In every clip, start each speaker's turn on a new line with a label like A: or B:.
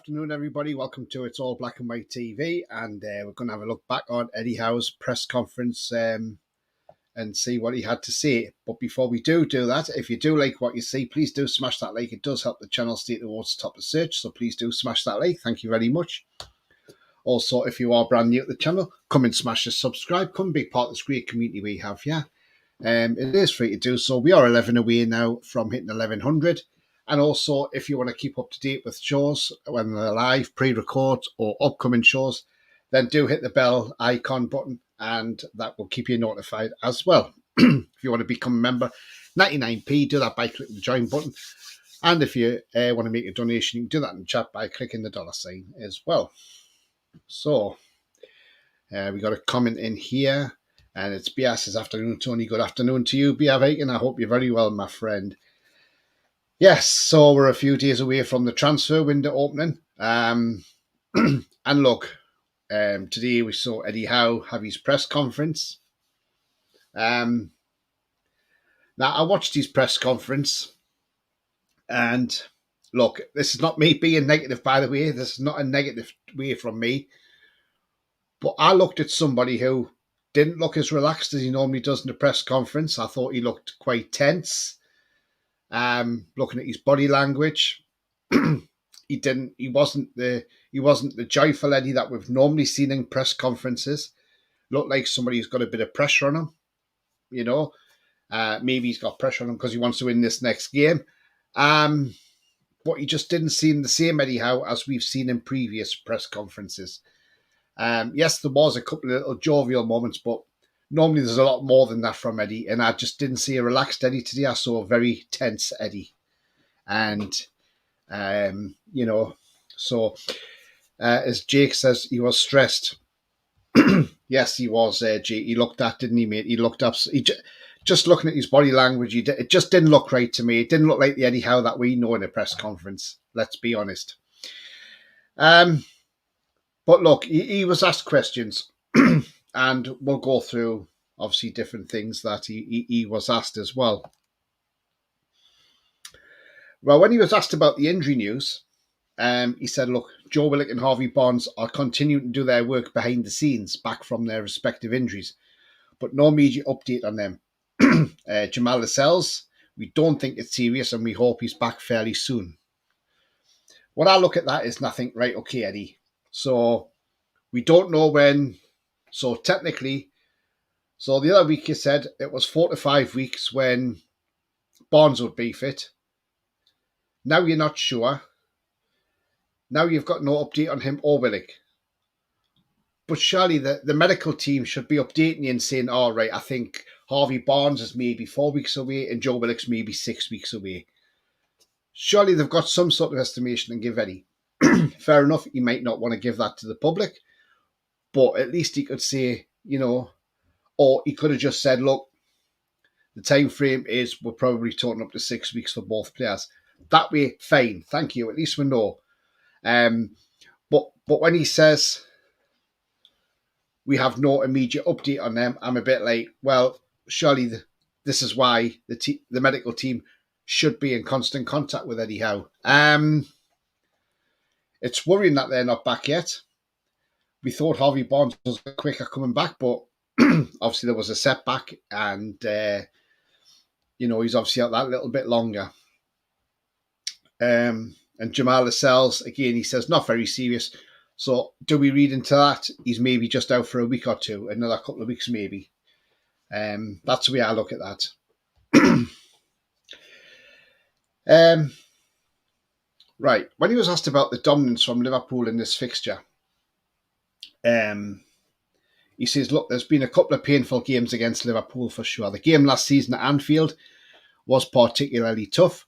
A: afternoon, everybody. Welcome to It's All Black and White TV, and we're going to have a look back on Eddie Howe's press conference and see what he had to say. But before we do that, if you do like what you see, please do smash that like. It does help the channel stay towards the top of search, so please do smash that like. Thank you very much. Also, if you are brand new to the channel, come and smash the subscribe. Come be part of this great community we have here. It is free to do so. We are 11 away now from hitting 1100. And also, if you want to keep up to date with shows, when they're live, pre-record, or upcoming shows, then do hit the bell icon button, and that will keep you notified as well. If you want to become a member, 99p, do that by clicking the join button. And if you want to make a donation, you can do that in the chat by clicking the $sign as well. So, we got a comment in here, and it's BS says, afternoon, Tony. Good afternoon to you, BR Aiken. I hope you're very well, my friend. Yes, so we're a few days away from the transfer window opening. And look, today we saw Eddie Howe have his press conference. Now, I watched his press conference, and look, this is not me being negative, by the way. This is not a negative way from me. But I looked at somebody who didn't look as relaxed as he normally does in the press conference. I thought he looked quite tense. Looking at his body language, he wasn't the joyful Eddie that we've normally seen in press conferences. Looked like somebody who's got a bit of pressure on him, you know. Maybe he's got pressure on him because he wants to win this next game. But he just didn't seem the same Eddie Howe as we've seen in previous press conferences. Yes, there was a couple of little jovial moments, but normally there's a lot more than that from Eddie, and I just didn't see a relaxed Eddie today. I saw a very tense Eddie. And, so as Jake says, he was stressed. Yes, he was, Jake. He looked at, didn't he, mate? He looked up. Just looking at his body language, it just didn't look right to me. It didn't look like the Eddie Howe that we know in a press conference. Let's be honest. But look, he was asked questions. And we'll go through, obviously, different things that he was asked as well. Well, when he was asked about the injury news, he said, look, Joe Willock and Harvey Barnes are continuing to do their work behind the scenes, back from their respective injuries, but no media update on them. Jamal Lascelles, we don't think it's serious, and we hope he's back fairly soon. When I look at that, is nothing, right, okay, Eddie. So we don't know when. So technically, so the other week you said it was 4 to 5 weeks when Barnes would be fit. Now you're not sure. Now you've got no update on him or Willock. But surely the medical team should be updating you and saying, all right, I think Harvey Barnes is maybe 4 weeks away and Joe Willock's maybe 6 weeks away. Surely they've got some sort of estimation and give Eddie. Fair enough, he might not want to give that to the public. But at least he could say, or he could have just said, look, the time frame is we're probably talking up to 6 weeks for both players. That way, fine. Thank you. At least we know. But when he says we have no immediate update on them, I'm a bit like, well, surely this is why the medical team should be in constant contact with Eddie Howe. It's worrying that they're not back yet. We thought Harvey Barnes was quicker coming back, but obviously there was a setback, and he's obviously out that little bit longer. And Jamal Lascelles, again, he says not very serious. So do we read into that? He's maybe just out for a week or two, another couple of weeks maybe. That's the way I look at that. Right, when he was asked about the dominance from Liverpool in this fixture, he says, look, there's been a couple of painful games against Liverpool for sure. The game last season at Anfield was particularly tough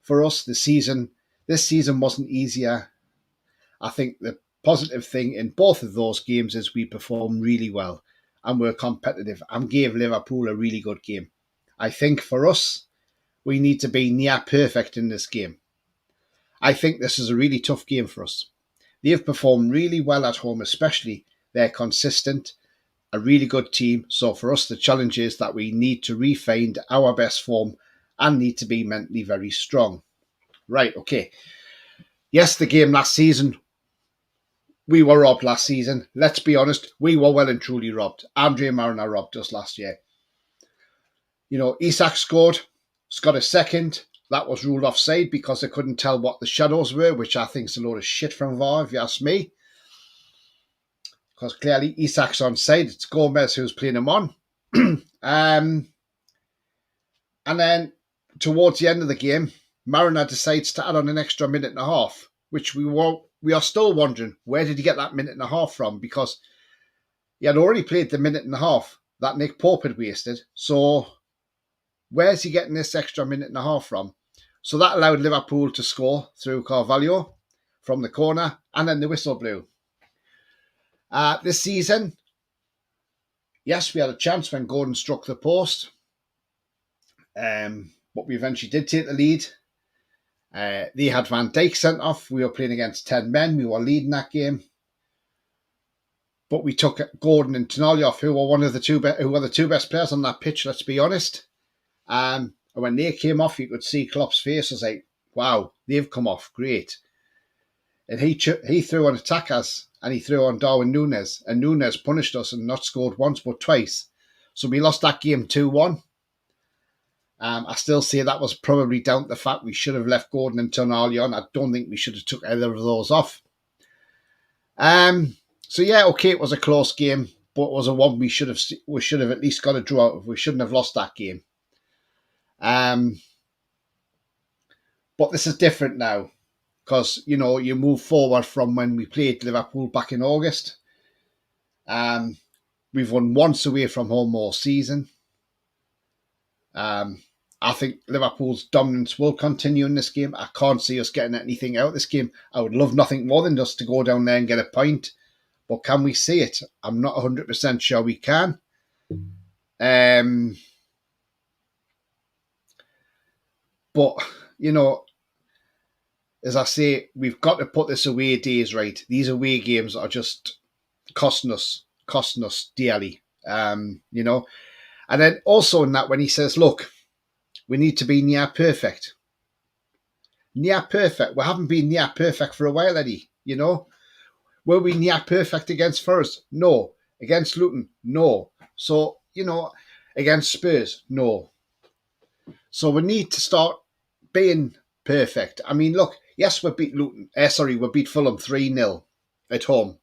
A: for us. This season wasn't easier. I think the positive thing in both of those games is we performed really well and we're competitive and gave Liverpool a really good game. I think for us, we need to be near perfect in this game. I think this is a really tough game for us. They've performed really well at home, especially. They're consistent, a really good team. So for us, the challenge is that we need to refine our best form and need to be mentally very strong. Right, okay. Yes, the game last season, we were robbed last season. Let's be honest, we were well and truly robbed. Andre Mariner robbed us last year. Isak scored, got a second. That was ruled offside because they couldn't tell what the shadows were, which I think is a load of shit from VAR, if you ask me. Because clearly Isak's on side. It's Gomez who's playing him on. And then towards the end of the game, Mariner decides to add on an extra minute and a half, which we are still wondering, where did he get that minute and a half from? Because he had already played the minute and a half that Nick Pope had wasted. So where's he getting this extra minute and a half from? So that allowed Liverpool to score through Carvalho from the corner, and then the whistle blew. This season, yes, we had a chance when Gordon struck the post, but we eventually did take the lead. They had Van Dijk sent off. We were playing against 10 men. We were leading that game. But we took Gordon and Tonali off, who were the two best players on that pitch, let's be honest. And when they came off, you could see Klopp's face. Was like, wow, they've come off. Great. And he threw on attackers, and he threw on Darwin Núñez. And Núñez punished us and not scored once but twice. So we lost that game 2-1. I still say that was probably down to the fact we should have left Gordon and Tonali on. I don't think we should have took either of those off. So yeah, okay, it was a close game, but it was a one we should have at least got a draw out of. We shouldn't have lost that game. But this is different now because, you move forward from when we played Liverpool back in August. We've won once away from home all season. I think Liverpool's dominance will continue in this game. I can't see us getting anything out of this game. I would love nothing more than just to go down there and get a point. But can we see it? I'm not 100% sure we can. But, as I say, we've got to put this away days right. These away games are just costing us dearly, And then also in that, when he says, look, we need to be near perfect. Near perfect. We haven't been near perfect for a while, Eddie, Were we near perfect against Forest? No. Against Luton? No. So, against Spurs? No. So we need to start being perfect. I mean, look, yes, we beat Luton. We beat Fulham 3-0 at home.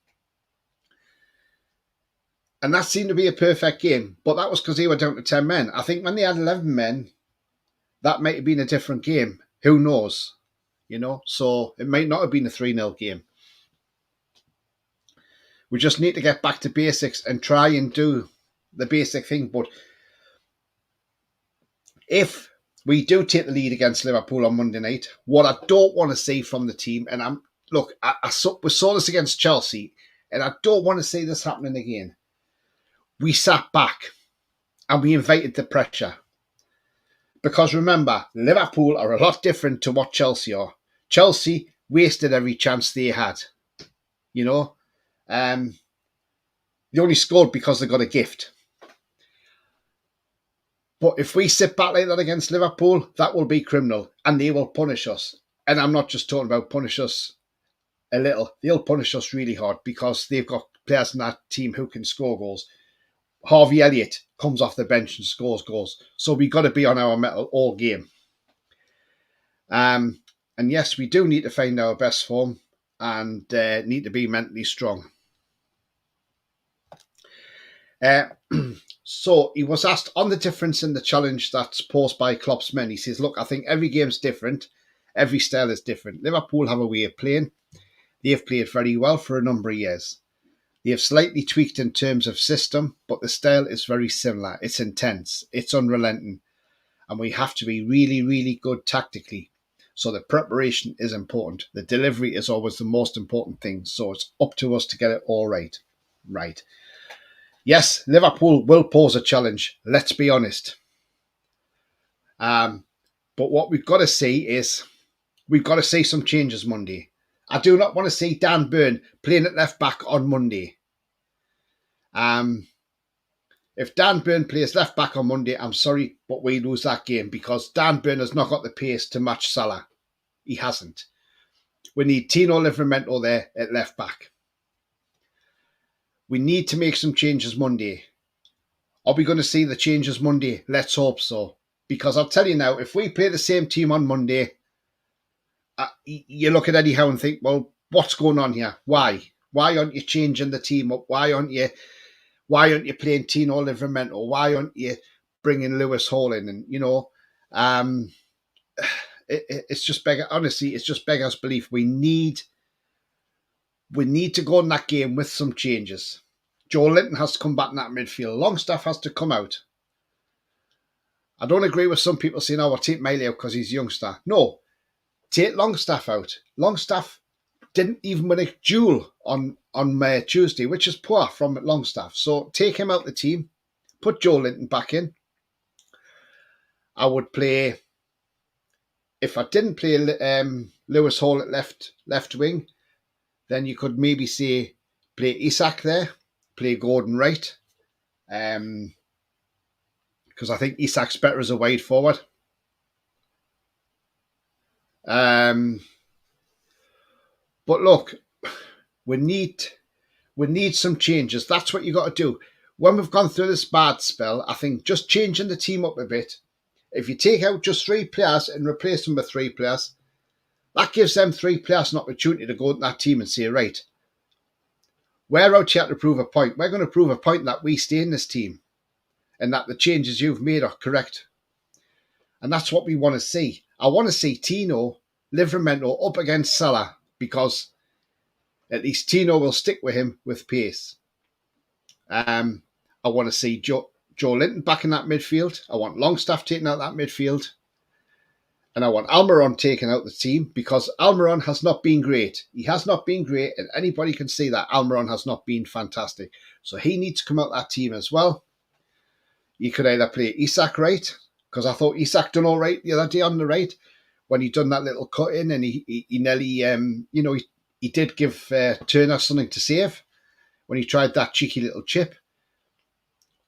A: And that seemed to be a perfect game. But that was because they were down to 10 men. I think when they had 11 men, that might have been a different game. Who knows? So it might not have been a 3-0 game. We just need to get back to basics and try and do the basic thing. But if we do take the lead against Liverpool on Monday night, what I don't want to see from the team, and we saw this against Chelsea, and I don't want to see this happening again. We sat back and we invited the pressure. Because remember, Liverpool are a lot different to what Chelsea are. Chelsea wasted every chance they had. They only scored because they got a gift. But if we sit back like that against Liverpool, that will be criminal and they will punish us. And I'm not just talking about punish us a little. They'll punish us really hard because they've got players in that team who can score goals. Harvey Elliott comes off the bench and scores goals. So we've got to be on our mettle all game. And yes, we do need to find our best form and need to be mentally strong. So he was asked on the difference in the challenge that's posed by Klopp's men. He says, look, I think every game's different. Every style is different. Liverpool have a way of playing. They have played very well for a number of years. They have slightly tweaked in terms of system, but the style is very similar. It's intense. It's unrelenting. And we have to be really, really good tactically. So the preparation is important. The delivery is always the most important thing. So it's up to us to get it all right. Right. Yes, Liverpool will pose a challenge. Let's be honest. But what we've got to see is we've got to see some changes Monday. I do not want to see Dan Burn playing at left back on Monday. If Dan Burn plays left back on Monday, I'm sorry, but we lose that game because Dan Burn has not got the pace to match Salah. He hasn't. We need Tino Livramento there at left back. We need to make some changes Monday. Are we going to see the changes Monday? Let's hope so. Because I'll tell you now, if we play the same team on Monday, you look at Eddie Howe and think, well, what's going on here? Why? Why aren't you changing the team up? Why aren't you playing Tino Livramento? Why aren't you bringing Lewis Hall in? And, it's just beggars belief. We need to go in that game with some changes. Joe Linton has to come back in that midfield. Longstaff has to come out. I don't agree with some people saying, we'll take Miley out because he's a youngster. No, take Longstaff out. Longstaff didn't even win a duel on Tuesday, which is poor from Longstaff. So take him out the team, put Joe Linton back in. I would play, if I didn't play Lewis Hall at left wing, then you could maybe say play Isak there, play Gordon right, because I think Isak's better as a wide forward. But look, we need some changes. That's what you got to do. When we've gone through this bad spell, I think just changing the team up a bit. If you take out just 3 players and replace them with 3 players, that gives them 3 players an opportunity to go into that team and say, right, we're out here to prove a point. We're going to prove a point that we stay in this team and that the changes you've made are correct. And that's what we want to see. I want to see Tino Livramento up against Salah because at least Tino will stick with him with pace. I want to see Joe Linton back in that midfield. I want Longstaff taking out that midfield. And I want Almiron taking out the team because Almiron has not been great. He has not been great, and anybody can see that Almiron has not been fantastic. So he needs to come out that team as well. You could either play Isak right, because I thought Isak done all right the other day on the right when he done that little cut in and he nearly, he did give Turner something to save when he tried that cheeky little chip.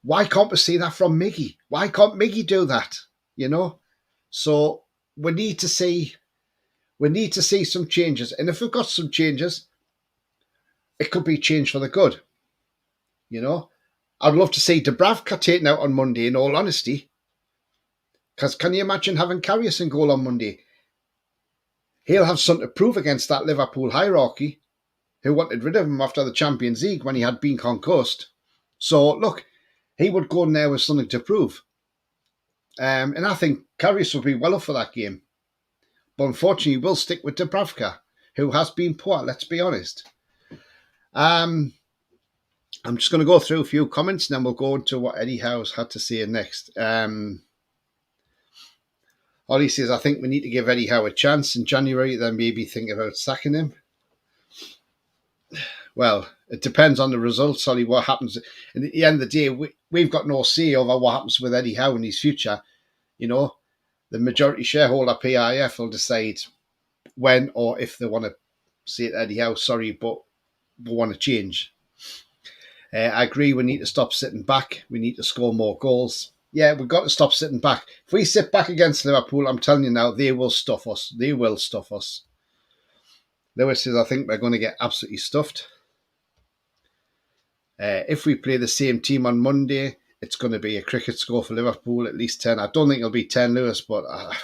A: Why can't we see that from Miggy? Why can't Miggy do that? So we need to see some changes, and if we've got some changes, it could be change for the good. I'd love to see Dubravka taken out on Monday. In all honesty, because can you imagine having Karius in goal on Monday? He'll have something to prove against that Liverpool hierarchy, who wanted rid of him after the Champions League when he had been concussed. So look, he would go in there with something to prove. And I think Karius will be well up for that game. But unfortunately, we'll stick with Dubravka, who has been poor, let's be honest. I'm just going to go through a few comments and then we'll go into what Eddie Howe's had to say next. Ollie says, I think we need to give Eddie Howe a chance in January, then maybe think about sacking him. Well, it depends on the results, Ollie, what happens. And at the end of the day, we've got no say over what happens with Eddie Howe in his future. The majority shareholder, PIF, will decide when or if they want to say to Eddie Howe, sorry, but we want to change. I agree, we need to stop sitting back. We need to score more goals. Yeah, we've got to stop sitting back. If we sit back against Liverpool, I'm telling you now, they will stuff us. They will stuff us. Lewis says, I think we're going to get absolutely stuffed. If we play the same team on Monday, it's going to be a cricket score for Liverpool, at least 10. I don't think it'll be 10, Lewis, but I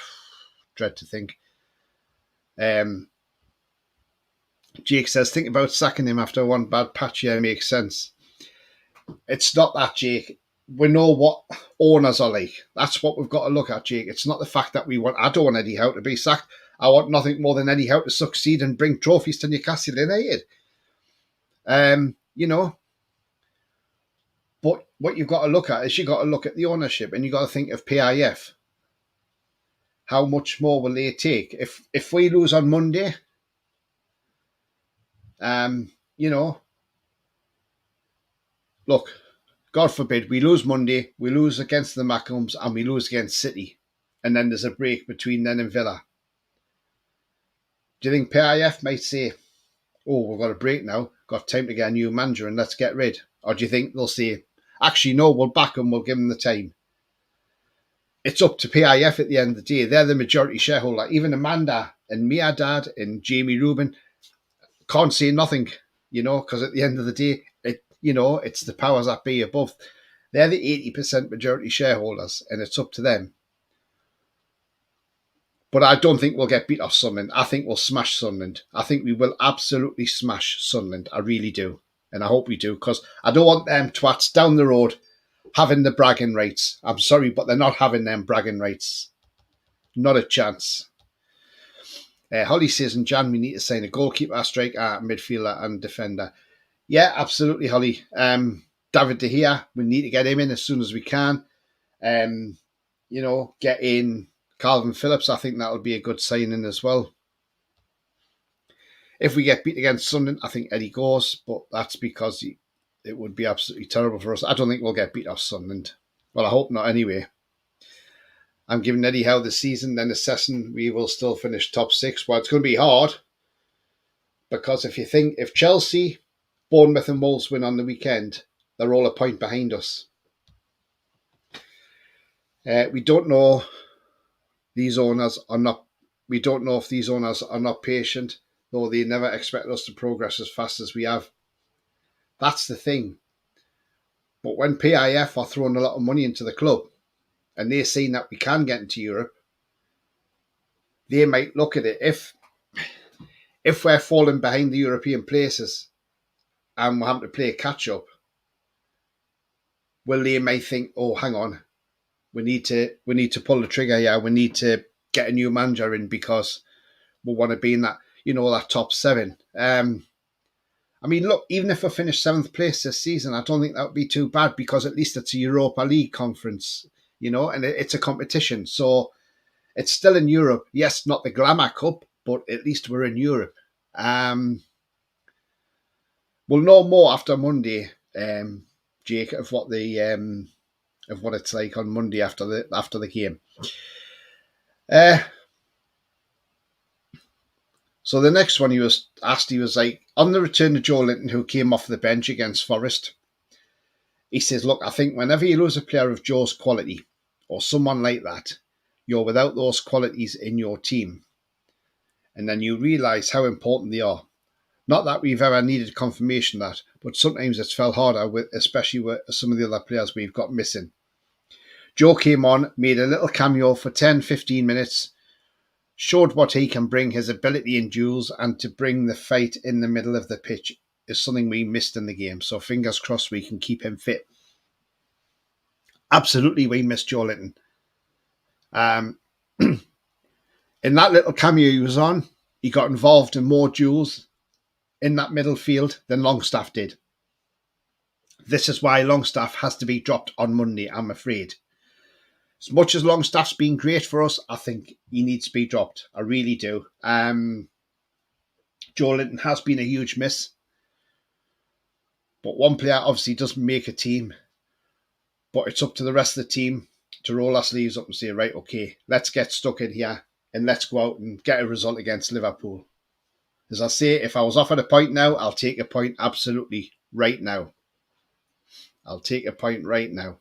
A: dread to think. Jake says, think about sacking him after one bad patch. Yeah, makes sense. It's not that, Jake. We know what owners are like. That's what we've got to look at, Jake. It's not the fact that I don't want Eddie Howe to be sacked. I want nothing more than Eddie Howe to succeed and bring trophies to Newcastle United. But what you've got to look at is you've got to look at the ownership and you've got to think of PIF. How much more will they take? If we lose on Monday, look, God forbid, we lose Monday, we lose against the Mackhams and we lose against City. And then there's a break between then and Villa. Do you think PIF might say, we've got a break now, got time to get a new manager and let's get rid? Or do you think they'll say, actually, no, we'll back them, we'll give them the time? It's up to PIF at the end of the day. They're the majority shareholder. Even Amanda and Miadad and Jamie Rubin can't say nothing, because at the end of the day, it's the powers that be above. They're the 80% majority shareholders, and it's up to them. But I don't think we'll get beat off Sunderland. I think we'll smash Sunderland. I think we will absolutely smash Sunderland. I really do. And I hope we do, because I don't want them twats down the road having the bragging rights. I'm sorry, but they're not having them bragging rights. Not a chance. Holly says in Jan, we need to sign a goalkeeper, a striker, midfielder and defender. Yeah, absolutely, Holly. David De Gea, we need to get him in as soon as we can. Get in Calvin Phillips. I think that'll be a good signing as well. If we get beat against Sunderland, I think Eddie goes, but that's because it would be absolutely terrible for us. I don't think we'll get beat off Sunderland. Well, I hope not anyway. I'm giving Eddie Howe the season, then assessing we will still finish top 6. Well, it's going to be hard, because if Chelsea, Bournemouth and Wolves win on the weekend, they're all a point behind us. We don't know these owners are not. We don't know if these owners are not patient, though they never expect us to progress as fast as we have. That's the thing. But when PIF are throwing a lot of money into the club, and they're seeing that we can get into Europe, they might look at it. If we're falling behind the European places and we're having to play catch up, well, they may think, oh, hang on, we need to pull the trigger here. We need to get a new manager in because we want to be in that, that top 7. Look, even if we finish 7th place this season, I don't think that would be too bad, because at least it's a Europa League conference, and it's a competition. So it's still in Europe. Yes, not the Glamour Cup, but at least we're in Europe. We'll know more after Monday, Jake, of what it's like on Monday after the game. So the next one he was like, on the return of Joe Linton, who came off the bench against Forest, he says, look, I think whenever you lose a player of Joe's quality or someone like that, you're without those qualities in your team. And then you realise how important they are. Not that we've ever needed confirmation of that, but sometimes it's felt harder, especially with some of the other players we've got missing. Joe came on, made a little cameo for 10-15 minutes, showed what he can bring, his ability in duels, and to bring the fight in the middle of the pitch is something we missed in the game. So fingers crossed we can keep him fit. Absolutely, we missed Joe Linton. In that little cameo he was on, he got involved in more duels in that middle field than Longstaff did. This is why Longstaff has to be dropped on Monday, I'm afraid. As much as Longstaff's been great for us, I think he needs to be dropped. I really do. Joe Linton has been a huge miss. But one player obviously doesn't make a team. But it's up to the rest of the team to roll our sleeves up and say, right, okay, let's get stuck in here and let's go out and get a result against Liverpool. As I say, if I was offered a point now, I'll take a point absolutely right now. I'll take a point right now.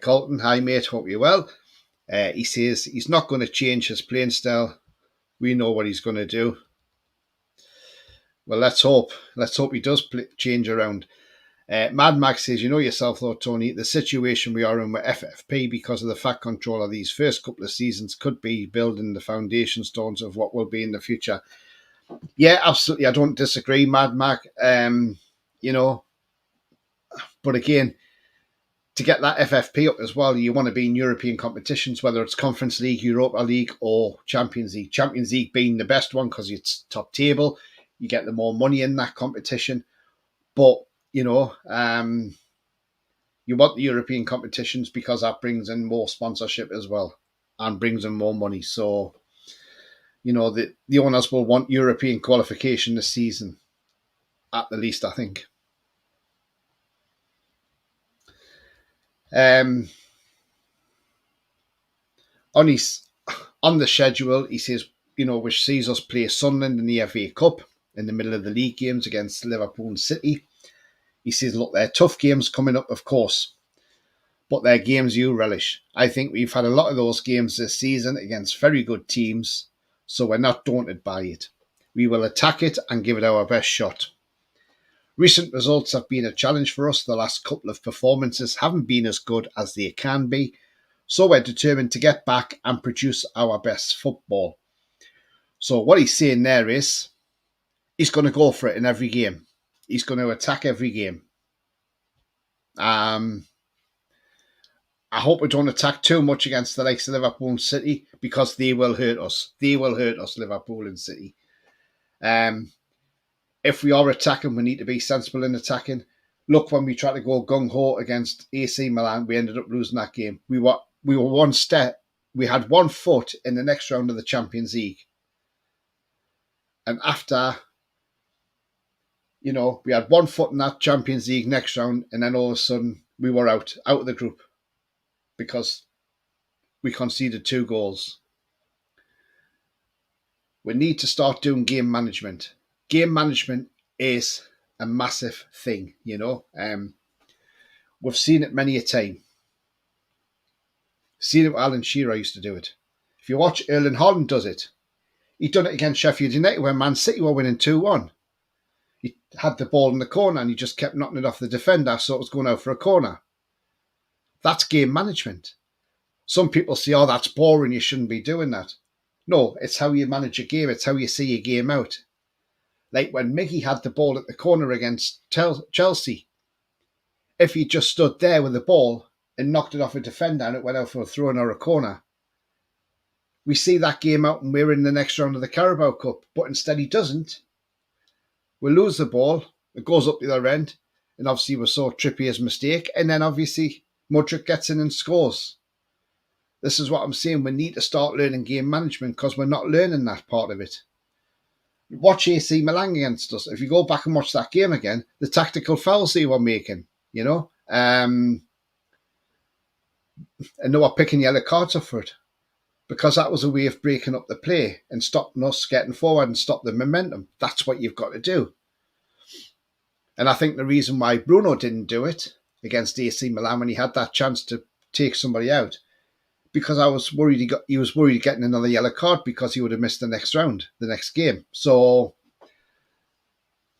A: Colton, hi mate, hope you're well. He says he's not going to change his playing style. We know what he's going to do. Well, let's hope. Let's hope he does change around. Mad Max says, you know yourself though, Tony, the situation we are in with FFP because of the fat control of these first couple of seasons could be building the foundation stones of what will be in the future. Yeah, absolutely. I don't disagree, Mad Mac. But again, to get that FFP up as well, you want to be in European competitions, whether it's Conference League, Europa League or Champions League. Champions League being the best one because it's top table. You get the more money in that competition. But, you want the European competitions because that brings in more sponsorship as well and brings in more money. So, the owners will want European qualification this season, at the least, I think. On the schedule, he says, which sees us play Sunderland in the FA Cup in the middle of the league games against Liverpool and City. He says, look, they're tough games coming up, of course. but they're games you relish. I think we've had a lot of those games this season against very good teams, so we're not daunted by it. We will attack it and give it our best shot. Recent results have been a challenge for us. The last couple of performances haven't been as good as they can be, so we're determined to get back and produce our best football. So what he's saying there is he's going to go for it in every game. He's going to attack every game. I hope we don't attack too much against the likes of Liverpool and City, because they will hurt us. They will hurt us, Liverpool and City. If we are attacking, we need to be sensible in attacking. Look, when we tried to go gung-ho against AC Milan, we ended up losing that game. We were one step. We had 1 foot in the next round of the Champions League. And after, we had 1 foot in that Champions League next round, and then all of a sudden we were out of the group because we conceded 2 goals. We need to start doing game management. Game management is a massive thing, We've seen it many a time. Seen it, Alan Shearer used to do it. If you watch Erling Haaland does it. He done it against Sheffield United when Man City were winning 2-1. He had the ball in the corner and he just kept knocking it off the defender, so it was going out for a corner. That's game management. Some people say, oh, that's boring, you shouldn't be doing that. No, it's how you manage a game. It's how you see a game out. Like when Miggy had the ball at the corner against Chelsea. If he just stood there with the ball and knocked it off a defender and it went out for a throw-in or a corner, we see that game out and we're in the next round of the Carabao Cup. But instead he doesn't. We lose the ball. It goes up the other end. And obviously we saw Trippier's mistake. And then obviously Mudryk gets in and scores. This is what I'm saying. We need to start learning game management because we're not learning that part of it. Watch AC Milan against us. If you go back and watch that game again, the tactical fouls they were making, and they were picking yellow cards up for it because that was a way of breaking up the play and stopping us getting forward and stop the momentum. That's what you've got to do. And I think the reason why Bruno didn't do it against AC Milan when he had that chance to take somebody out, because I was worried he was worried getting another yellow card because he would have missed the next round, the next game. So,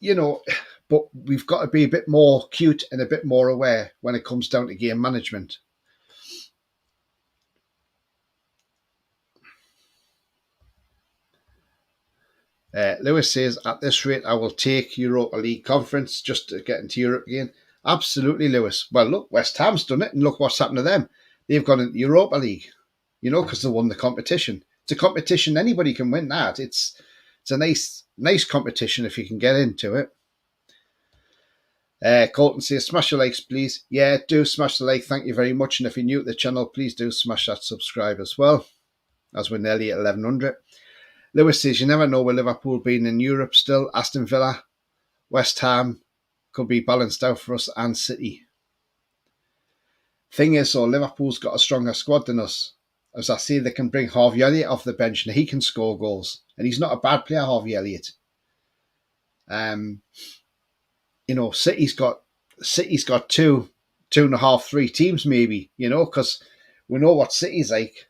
A: but we've got to be a bit more cute and a bit more aware when it comes down to game management. Lewis says, at this rate, I will take Europa League conference just to get into Europe again. Absolutely, Lewis. Well, look, West Ham's done it, and look what's happened to them. They've gone into Europa League, because they won the competition. It's a competition anybody can win that. It's a nice competition if you can get into it. Colton says, smash the likes, please. Yeah, do smash the like. Thank you very much. And if you're new to the channel, please do smash that subscribe as well, as we're nearly at 1100. Lewis says, you never know with Liverpool being in Europe still. Aston Villa, West Ham could be balanced out for us, and City. Thing is, Liverpool's got a stronger squad than us. As I say, they can bring Harvey Elliott off the bench and he can score goals. And he's not a bad player, Harvey Elliott. City's got 2.5, 3 teams maybe, because we know what City's like.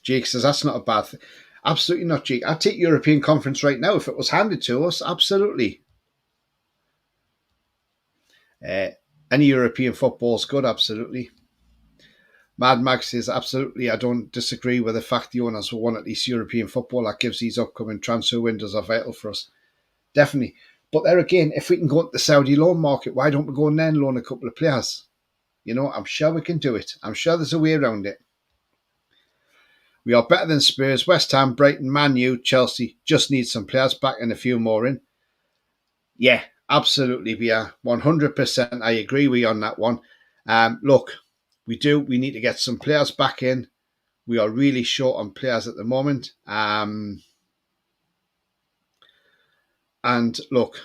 A: Jake says, that's not a bad thing. Absolutely not, Jake. I'd take European Conference right now if it was handed to us. Absolutely. Any European football is good, absolutely. Mad Max says, absolutely, I don't disagree with the fact the owners will want at least European football. That gives these upcoming transfer windows are vital for us. Definitely. But there again, if we can go into the Saudi loan market, why don't we go in there and loan a couple of players? I'm sure we can do it. I'm sure there's a way around it. We are better than Spurs, West Ham, Brighton, Man U, Chelsea. Just need some players back and a few more in. Yeah, absolutely, we are 100%. I agree with you on that one. Look, we need to get some players back in. We are really short on players at the moment. And look,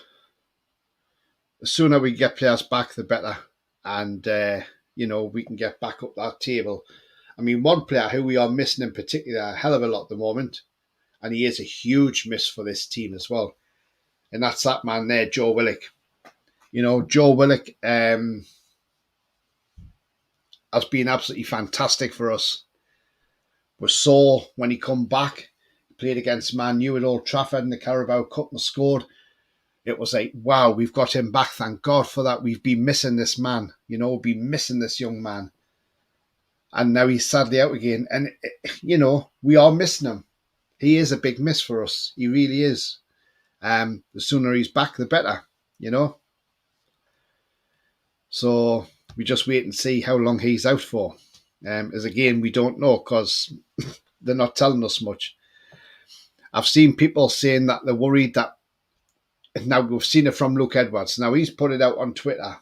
A: the sooner we get players back, the better. And, we can get back up that table. I mean, one player who we are missing in particular a hell of a lot at the moment, and he is a huge miss for this team as well. And that's that man there, Joe Willock. Joe Willock, has been absolutely fantastic for us. We saw when he come back, played against Man U at Old Trafford in the Carabao Cup and scored. It was like, wow, we've got him back. Thank God for that. We've been missing this man. We've been missing this young man. And now he's sadly out again. And, we are missing him. He is a big miss for us. He really is. The sooner he's back, the better, So we just wait and see how long he's out for. As again, we don't know because they're not telling us much. I've seen people saying that they're worried that now we've seen it from Luke Edwards. Now he's put it out on Twitter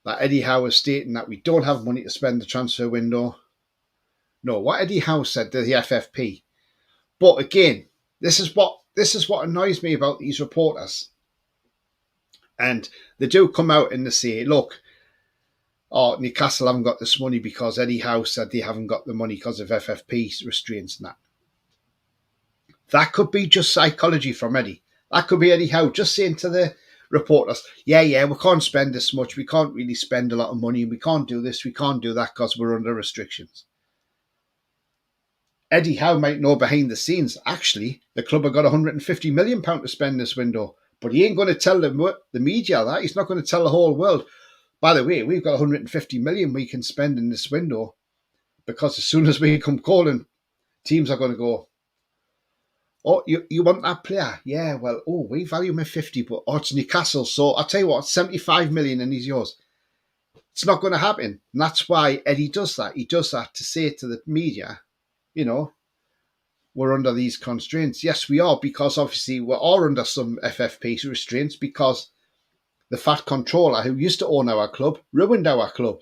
A: that Eddie Howe is stating that we don't have money to spend the transfer window. No, what Eddie Howe said to the FFP. But again, this is what annoys me about these reporters. And they do come out and they say, look, Newcastle haven't got this money because Eddie Howe said they haven't got the money because of FFP restraints and that. That could be just psychology from Eddie. That could be Eddie Howe just saying to the reporters, yeah, we can't spend this much. We can't really spend a lot of money. We can't do this. We can't do that because we're under restrictions. Eddie Howe might know behind the scenes, actually, the club have got £150 million to spend this window. But he ain't going to tell the media that. He's not going to tell the whole world. By the way, we've got 150 million we can spend in this window because as soon as we come calling, teams are going to go, oh, you want that player? Yeah, well, we value him at 50, but it's Newcastle. So I'll tell you what, 75 million and he's yours. It's not going to happen. And that's why Eddie does that. He does that to say to the media, we're under these constraints. Yes, we are, because obviously we are under some FFP restraints because the fat controller who used to own our club ruined our club,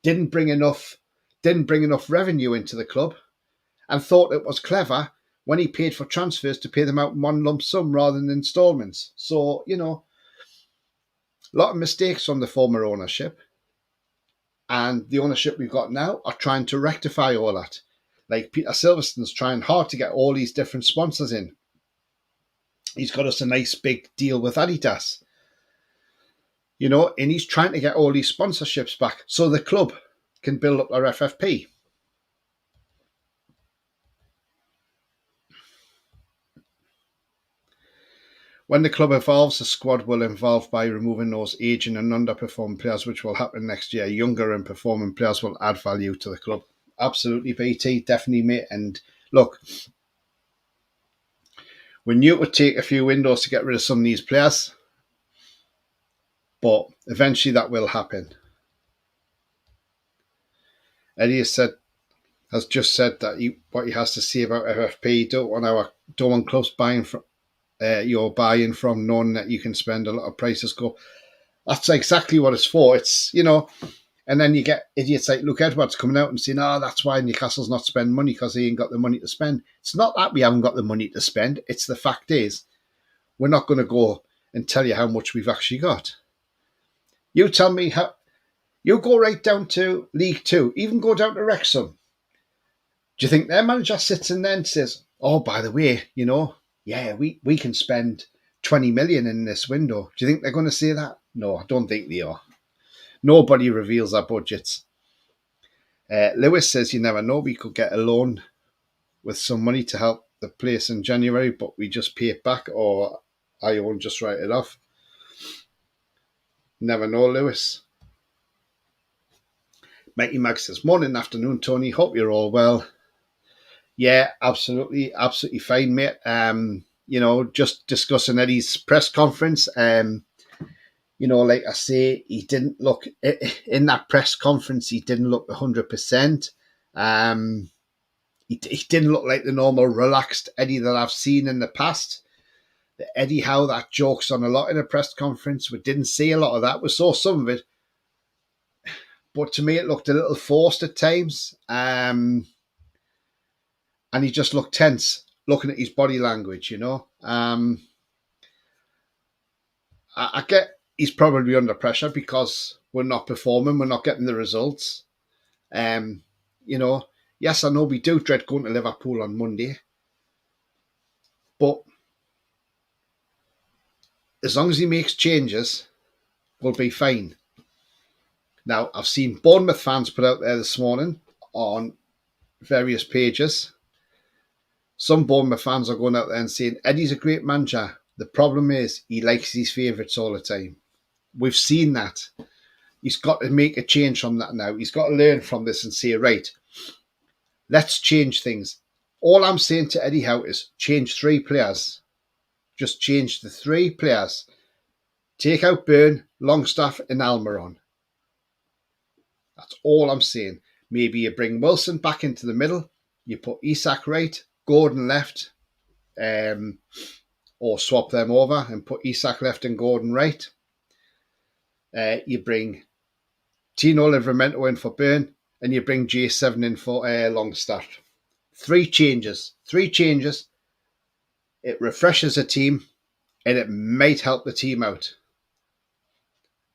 A: didn't bring enough revenue into the club, and thought it was clever when he paid for transfers to pay them out in one lump sum rather than installments. So, a lot of mistakes from the former ownership, and the ownership we've got now are trying to rectify all that. Like Peter Silverstone's trying hard to get all these different sponsors in. He's got us a nice big deal with Adidas. And he's trying to get all these sponsorships back so the club can build up their FFP. When the club evolves, the squad will evolve by removing those aging and underperforming players, which will happen next year. Younger and performing players will add value to the club. Absolutely, BT, definitely, mate. And look, we knew it would take a few windows to get rid of some of these players, but eventually that will happen. Eddie has just said that what he has to say about FFP. Don't want clubs buying from you're buying from, knowing that you can spend a lot of prices. Go. That's exactly what it's for. It's and then you get idiots like Luke Edwards coming out and saying, that's why Newcastle's not spending money because he ain't got the money to spend. It's not that we haven't got the money to spend. It's the fact is, we're not going to go and tell you how much we've actually got. You tell me how. You go right down to League Two, even go down to Wrexham. Do you think their manager sits in there and says, by the way, we can spend 20 million in this window? Do you think they're going to say that? No, I don't think they are. Nobody reveals their budgets. Lewis says you never know. We could get a loan with some money to help the place in January, but we just pay it back, or I won't just write it off. Never know, Lewis. Mikey Mag says, morning, afternoon, Tony. Hope you're all well. Yeah, absolutely fine, mate. Just discussing Eddie's press conference. Like I say, he didn't look in that press conference. He didn't look 100%. He didn't look like the normal relaxed Eddie that I've seen in the past. The Eddie Howe that jokes on a lot in a press conference. We didn't see a lot of that. We saw some of it, but to me, it looked a little forced at times. And he just looked tense, looking at his body language. I get he's probably under pressure because we're not performing, we're not getting the results. Yes, I know we do dread going to Liverpool on Monday, but as long as he makes changes, we'll be fine. Now, I've seen Bournemouth fans put out there this morning on various pages. Some Bournemouth fans are going out there and saying, Eddie's a great manager. The problem is he likes his favourites all the time. We've seen that. He's got to make a change from that now. He's got to learn from this and say, right, let's change things. All I'm saying to Eddie Howe is change 3 players. Just change the 3 players. Take out Byrne, Longstaff and Almiron. That's all I'm saying. Maybe you bring Wilson back into the middle. You put Isak right, Gordon left, or swap them over and put Isak left and Gordon right. You bring Tino Livramento in for Byrne, and you bring J7 in for Longstaff. 3 changes. 3 changes. It refreshes the team, and it might help the team out.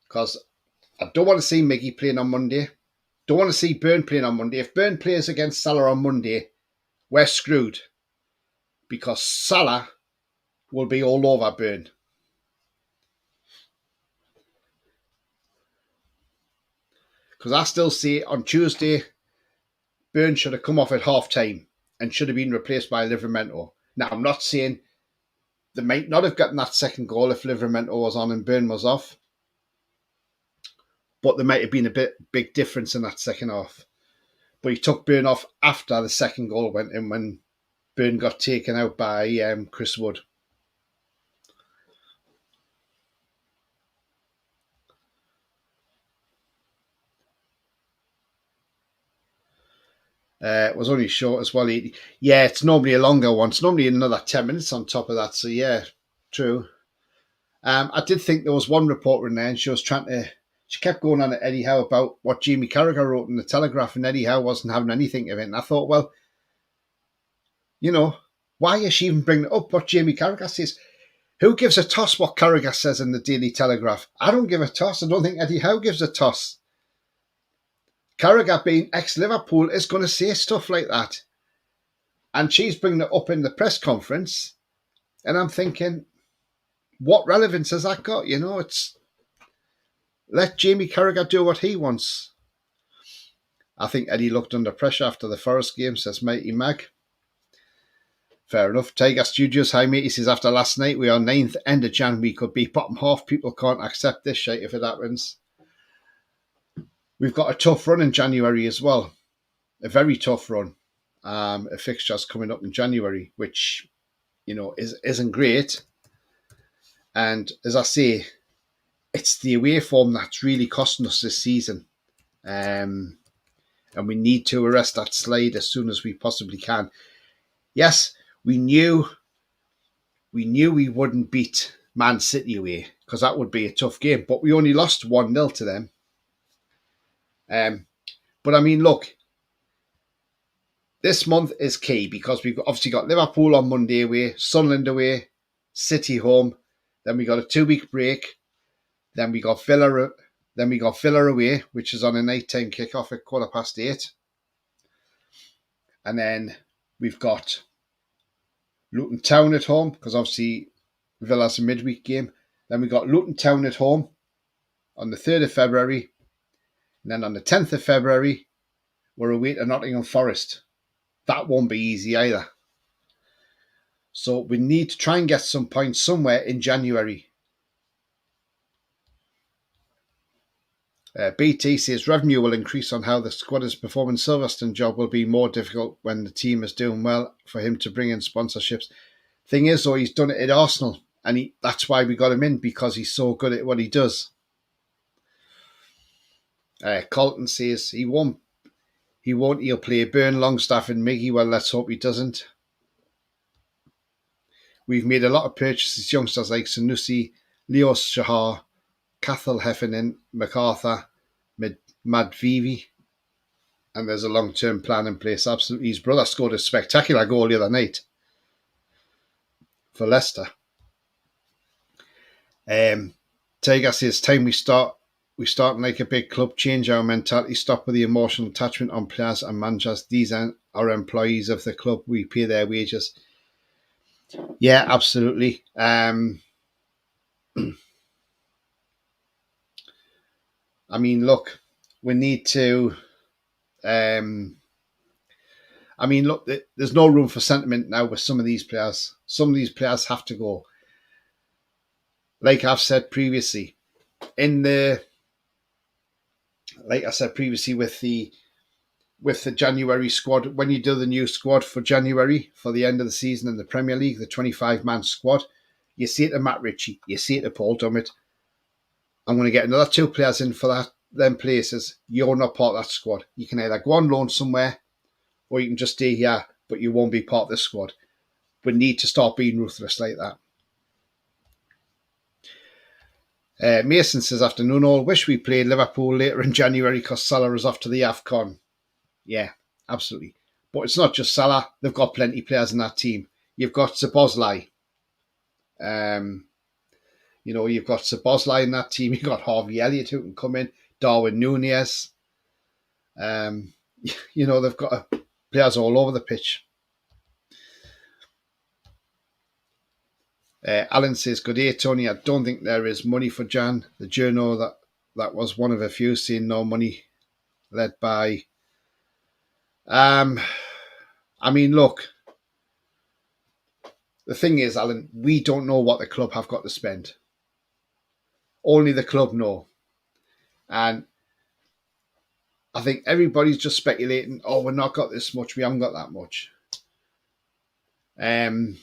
A: Because I don't want to see Miggy playing on Monday. Don't want to see Byrne playing on Monday. If Byrne plays against Salah on Monday, we're screwed. Because Salah will be all over Byrne. Because I still say on Tuesday, Byrne should have come off at half time and should have been replaced by Livramento. Now, I'm not saying they might not have gotten that second goal if Livramento was on and Byrne was off. But there might have been a big difference in that second half. But he took Byrne off after the second goal went in when Byrne got taken out by Chris Wood. It was only short as well. Yeah, it's normally a longer one. It's normally another 10 minutes on top of that. So, yeah, true. I did think there was one reporter in there and she kept going on at Eddie Howe about what Jamie Carragher wrote in the Telegraph, and Eddie Howe wasn't having anything of it. And I thought, well, why is she even bringing it up what Jamie Carragher says? Who gives a toss what Carragher says in the Daily Telegraph? I don't give a toss. I don't think Eddie Howe gives a toss. Carragher, being ex-Liverpool, is going to say stuff like that. And she's bringing it up in the press conference. And I'm thinking, what relevance has that got? It's let Jamie Carragher do what he wants. I think Eddie looked under pressure after the Forest game, says Mighty Mag. Fair enough. Tiger Studios, hi mate, he says, after last night, we are 9th, end of Jan, we could be bottom half. People can't accept this shit if it happens. We've got a tough run in January as well. A very tough run. A fixture's coming up in January, which, isn't great. And as I say, it's the away form that's really costing us this season. And we need to arrest that slide as soon as we possibly can. Yes, we knew we wouldn't beat Man City away because that would be a tough game, but we only lost 1-0 to them. But I mean, look, this month is key because we've obviously got Liverpool on Monday away, Sunderland away, City home. Then we got a 2-week break. Then we got Villa. Then we got Villa away, which is on a nighttime kickoff at 8:15. And then we've got Luton Town at home because obviously Villa's a midweek game. Then we got Luton Town at home on the 3rd of February. And then on the 10th of February, we're away to Nottingham Forest. That won't be easy either. So we need to try and get some points somewhere in January. BT says revenue will increase on how the squad is performing. Silverstone job will be more difficult when the team is doing well for him to bring in sponsorships. Thing is, though, he's done it at Arsenal, and that's why we got him in, because he's so good at what he does. Colton says he won't. He'll play Byrne, Longstaff and Miggy. Well, let's hope he doesn't. We've made a lot of purchases, youngsters like Sanusi, Leo Shahar, Cathal Heffernan, MacArthur, Madvivi, and there's a long-term plan in place. Absolutely. His brother scored a spectacular goal the other night for Leicester. Tiger says, time we start like a big club, change our mentality, stop with the emotional attachment on players and managers. These are employees of the club. We pay their wages. Yeah, absolutely. I mean, look, we need to. I mean, look, there's no room for sentiment now with some of these players. Some of these players have to go. Like I've said previously, like I said previously with the January squad, when you do the new squad for January for the end of the season in the Premier League, the 25-man squad, you see it to Matt Ritchie, you see it to Paul Dummett. I'm going to get another 2 players in for them places. You're not part of that squad. You can either go on loan somewhere, or you can just stay here, but you won't be part of this squad. We need to start being ruthless like that. Mason says, afternoon all, wish we played Liverpool later in January because Salah is off to the AFCON. Yeah, absolutely. But it's not just Salah. They've got plenty of players in that team. You've got Szoboszlai. You've got Szoboszlai in that team. You've got Harvey Elliott who can come in. Darwin Núñez. They've got players all over the pitch. Alan says, good day, Tony. I don't think there is money for Jan. The journal that was one of a few seeing no money led by. I mean, look, the thing is, Alan, we don't know what the club have got to spend. Only the club know. And I think everybody's just speculating, oh, we've not got this much, we haven't got that much. Again,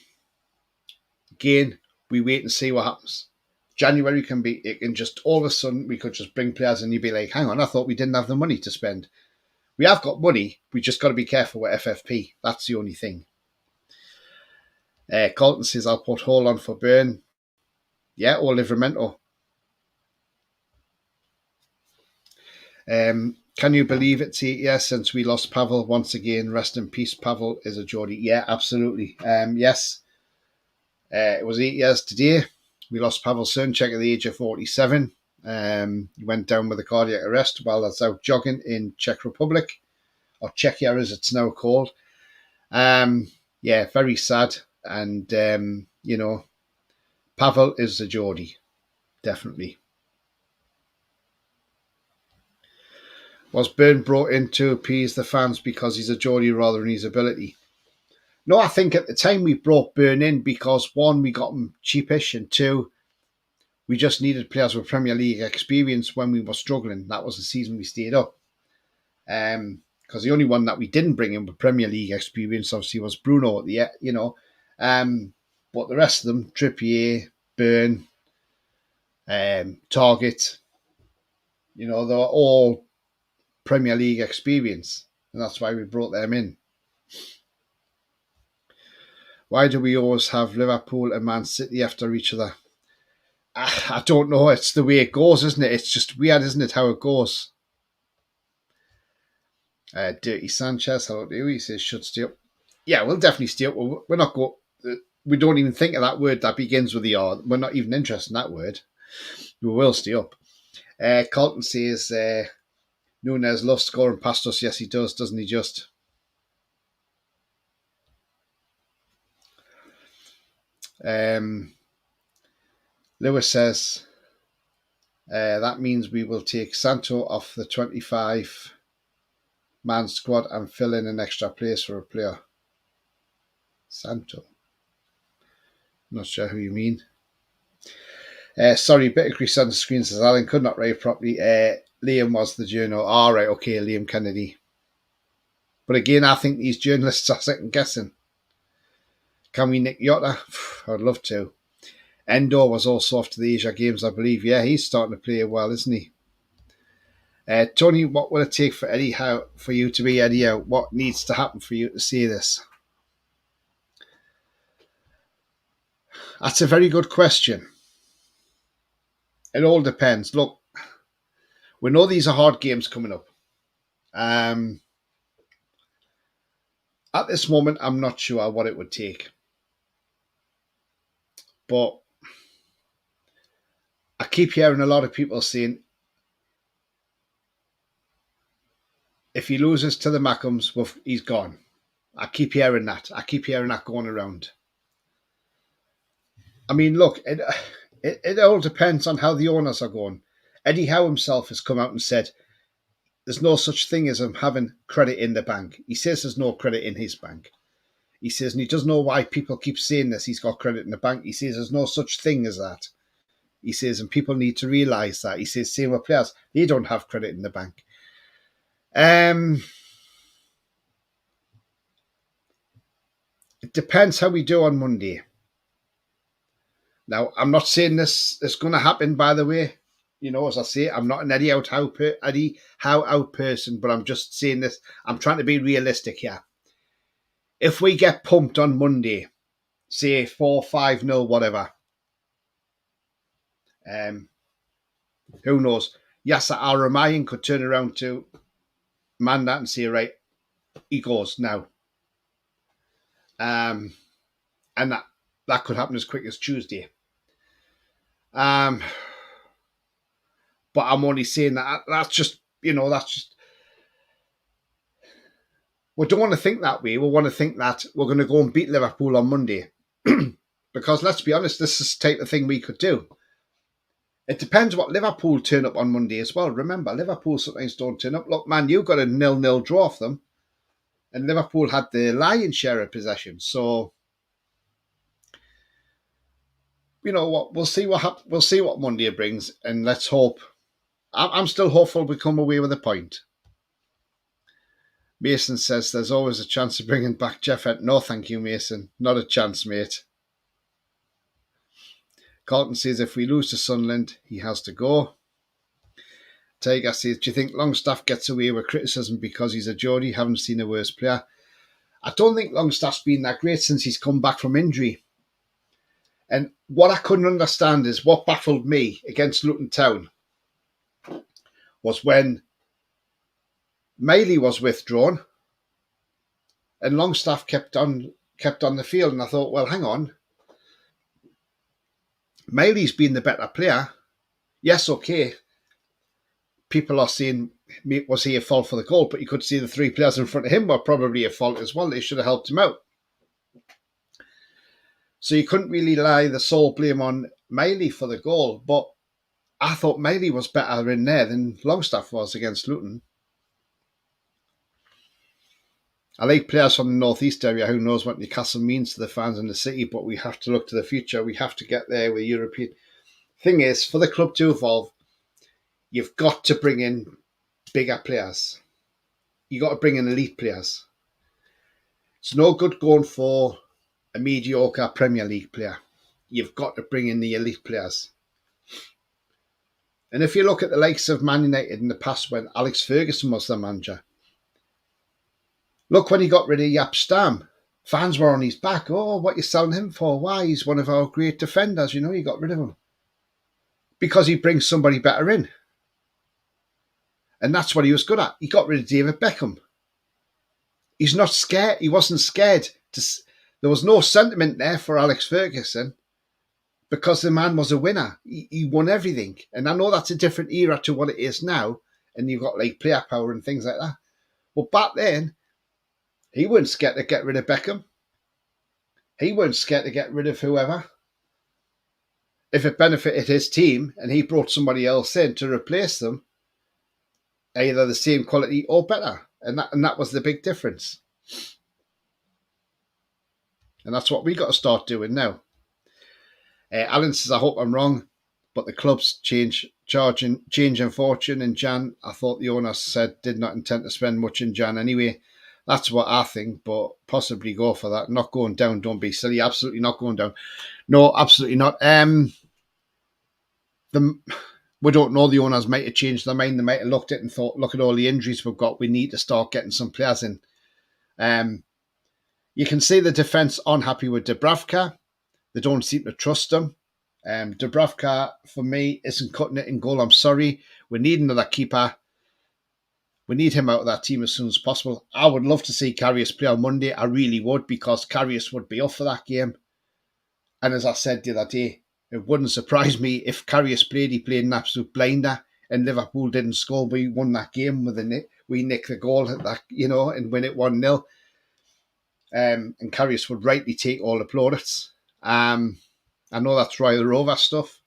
A: we wait and see what happens. January it can just, all of a sudden, we could just bring players and you'd be like, hang on, I thought we didn't have the money to spend. We have got money, we just got to be careful with FFP. That's the only thing. Colton says, I'll put Howe on for Burn. Yeah, or Livramento. Can you believe it's 8 years since we lost Pavel once again? Rest in peace, Pavel is a Geordie. Yeah, absolutely. Yes. It was 8 years today. We lost Pavel Srnček at the age of 47. He went down with a cardiac arrest while that's out jogging in Czech Republic, or Czechia as it's now called. Yeah, very sad. And, Pavel is a Geordie, definitely. Was Byrne brought in to appease the fans because he's a Geordie rather than his ability? No, I think at the time we brought Byrne in because, one, we got him cheapish, and two, we just needed players with Premier League experience when we were struggling. That was the season we stayed up. Because the only one that we didn't bring in with Premier League experience, obviously, was Bruno at the but the rest of them, Trippier, Byrne, Target, they were all Premier League experience, and that's why we brought them in. Why do we always have Liverpool and Man City after each other? I don't know. It's the way it goes, isn't it? It's just weird, isn't it, how it goes? Dirty Sanchez, hello to you. He says, should stay up. Yeah, we'll definitely stay up. We're not go. We don't even think of that word that begins with the R. We're not even interested in that word. We will stay up. Colton says, Núñez loves scoring past us. Yes, he does, doesn't he just? Lewis says, that means we will take Santo off the 25-man squad and fill in an extra place for a player. Santo. Not sure who you mean. Sorry, bit of grease on the screen, says Alan. Could not write properly. Liam was the journal. All right, okay, Liam Kennedy. But again, I think these journalists are second guessing. Can we nick Jota? I'd love to. Endo was also off to the Asia Games, I believe. Yeah, he's starting to play well, isn't he? Tony, what will it take for Eddie Howe, for you to be Eddie Howe? What needs to happen for you to see this? That's a very good question. It all depends. Look, we know these are hard games coming up. At this moment, I'm not sure what it would take. But I keep hearing a lot of people saying, if he loses to the Mackhams, well, he's gone. I keep hearing that. Going around. I mean, look, it all depends on how the owners are going. Eddie Howe himself has come out and said there's no such thing as him having credit in the bank. He says there's no credit in his bank. He says, and he doesn't know why people keep saying this, he's got credit in the bank. He says there's no such thing as that. He says, and people need to realise that. He says, same with players, they don't have credit in the bank. It depends how we do on Monday. Now, I'm not saying this is going to happen, by the way. You know, as I say, I'm not an Eddie Howe out person, but I'm just saying this. I'm trying to be realistic here. If we get pumped on Monday, say 4-5-0, whatever, who knows? Yasser Al-Rumayyan could turn around to Mandat and say, right, he goes now. And that could happen as quick as Tuesday. But I'm only saying that's just, that's just, we don't want to think that way. We want to think that we're going to go and beat Liverpool on Monday. Because let's be honest, this is the type of thing we could do. It depends what Liverpool turn up on Monday as well. Remember, Liverpool sometimes don't turn up. Look, man, you got a 0-0 draw off them. And Liverpool had the lion's share of possession. So, you know what? We'll see we'll see what Monday brings. And let's hope. I'm still hopeful we come away with a point. Mason says there's always a chance of bringing back Jeff. No, thank you, Mason. Not a chance, mate. Carlton says if we lose to Sunderland, he has to go. Tiger says, do you think Longstaff gets away with criticism because he's a Geordie? Haven't seen a worse player. I don't think Longstaff's been that great since he's come back from injury. And what I couldn't understand is what baffled me against Luton Town was when Miley was withdrawn and Longstaff kept on the field. And I thought, well, hang on. Miley's been the better player. Yes, okay. People are saying, was he at fault for the goal? But you could see the three players in front of him were probably at fault as well. They should have helped him out. So you couldn't really lay the sole blame on Miley for the goal. But I thought Miley was better in there than Longstaff was against Luton. I like players from the northeast area. Who knows what Newcastle means to the fans in the city, but we have to look to the future. We have to get there with European. Thing is, for the club to evolve, you've got to bring in bigger players. You've got to bring in elite players. It's no good going for a mediocre Premier League player. You've got to bring in the elite players. And if you look at the likes of Man United in the past when Alex Ferguson was the manager, look when he got rid of Jaap Stam. Fans were on his back. Oh, what are you selling him for? Why? He's one of our great defenders. You know, you got rid of him. Because he brings somebody better in. And that's what he was good at. He got rid of David Beckham. He's not scared. He wasn't scared. There was no sentiment there for Alex Ferguson because the man was a winner. He won everything. And I know that's a different era to what it is now. And you've got like player power and things like that. Well, back then, he wasn't scared to get rid of Beckham. He wasn't scared to get rid of whoever. If it benefited his team and he brought somebody else in to replace them, either the same quality or better. And that was the big difference. And that's what we got to start doing now. Alan says, I hope I'm wrong, but the club's change in fortune in Jan. I thought the owner said did not intend to spend much in Jan anyway. That's what I think, but possibly go for that. Not going down, don't be silly. Absolutely not going down. No, absolutely not. We don't know, the owners might have changed their mind. They might have looked at it and thought, look at all the injuries we've got. We need to start getting some players in. You can see the defence unhappy with Dubravka. They don't seem to trust him. Dubravka, for me, isn't cutting it in goal. I'm sorry. We need another keeper. We need him out of that team as soon as possible. I would love to see Karius play on Monday. I really would, because Karius would be off for that game. And as I said the other day, it wouldn't surprise me if Karius played. He played an absolute blinder, and Liverpool didn't score. We won that game with we nicked the goal at that, and win it 1-0. And Karius would rightly take all the plaudits. I know that's Royal Rover stuff.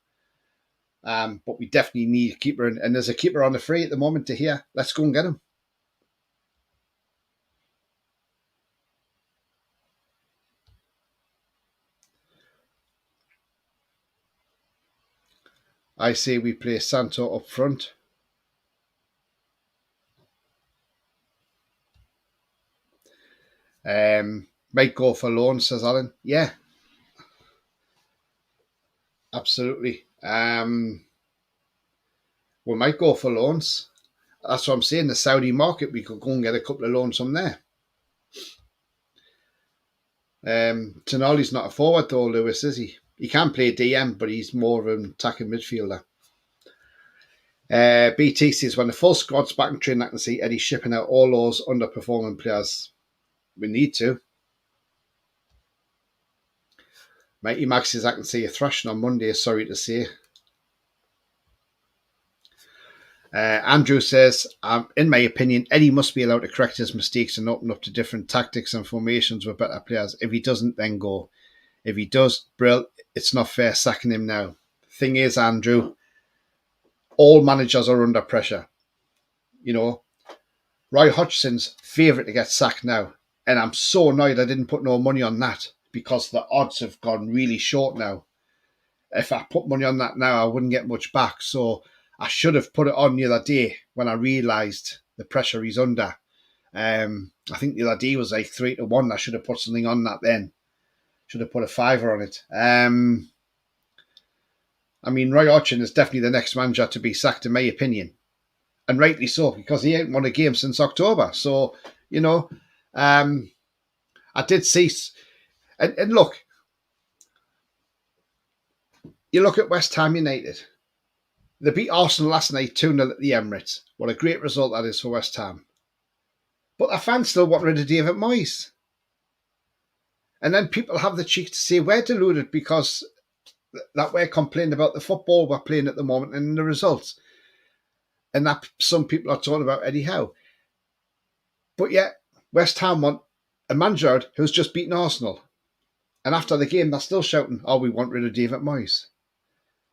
A: But we definitely need a keeper, and there's a keeper on the free at the moment to hear. Let's go and get him. I say we play Santo up front. Might go for loan, says Alan. Yeah, absolutely. We might go for loans. That's what I'm saying. The Saudi market, we could go and get a couple of loans from there. Tonali's not a forward though, Lewis, is he? He can play DM, but he's more of an attacking midfielder. BT says when the full squad's back in training, I can see Eddie shipping out all those underperforming players. We need to. Mighty Max says I can see a thrashing on Monday, sorry to say. Andrew says, in my opinion, Eddie must be allowed to correct his mistakes and open up to different tactics and formations with better players. If he doesn't, then go. If he does, Brill, it's not fair sacking him now. Thing is, Andrew, all managers are under pressure. You know, Roy Hodgson's favourite to get sacked now. And I'm so annoyed I didn't put no money on that because the odds have gone really short now. If I put money on that now, I wouldn't get much back. So I should have put it on the other day when I realised the pressure he's under. I think the other day was like 3-1. I should have put something on that then. Should have put a fiver on it. I mean, Roy Hodgson is definitely the next manager to be sacked, in my opinion. And rightly so, because he ain't won a game since October. So, you know, I did see... And look, you look at West Ham United. They beat Arsenal last night 2-0 at the Emirates. What a great result that is for West Ham. But the fans still want rid of David Moyes. And then people have the cheek to say we're deluded because that we're complaining about the football we're playing at the moment and the results. And that some people are talking about Eddie Howe. But yet, West Ham want a manager who's just beaten Arsenal. And after the game, they're still shouting, oh, we want rid of David Moyes.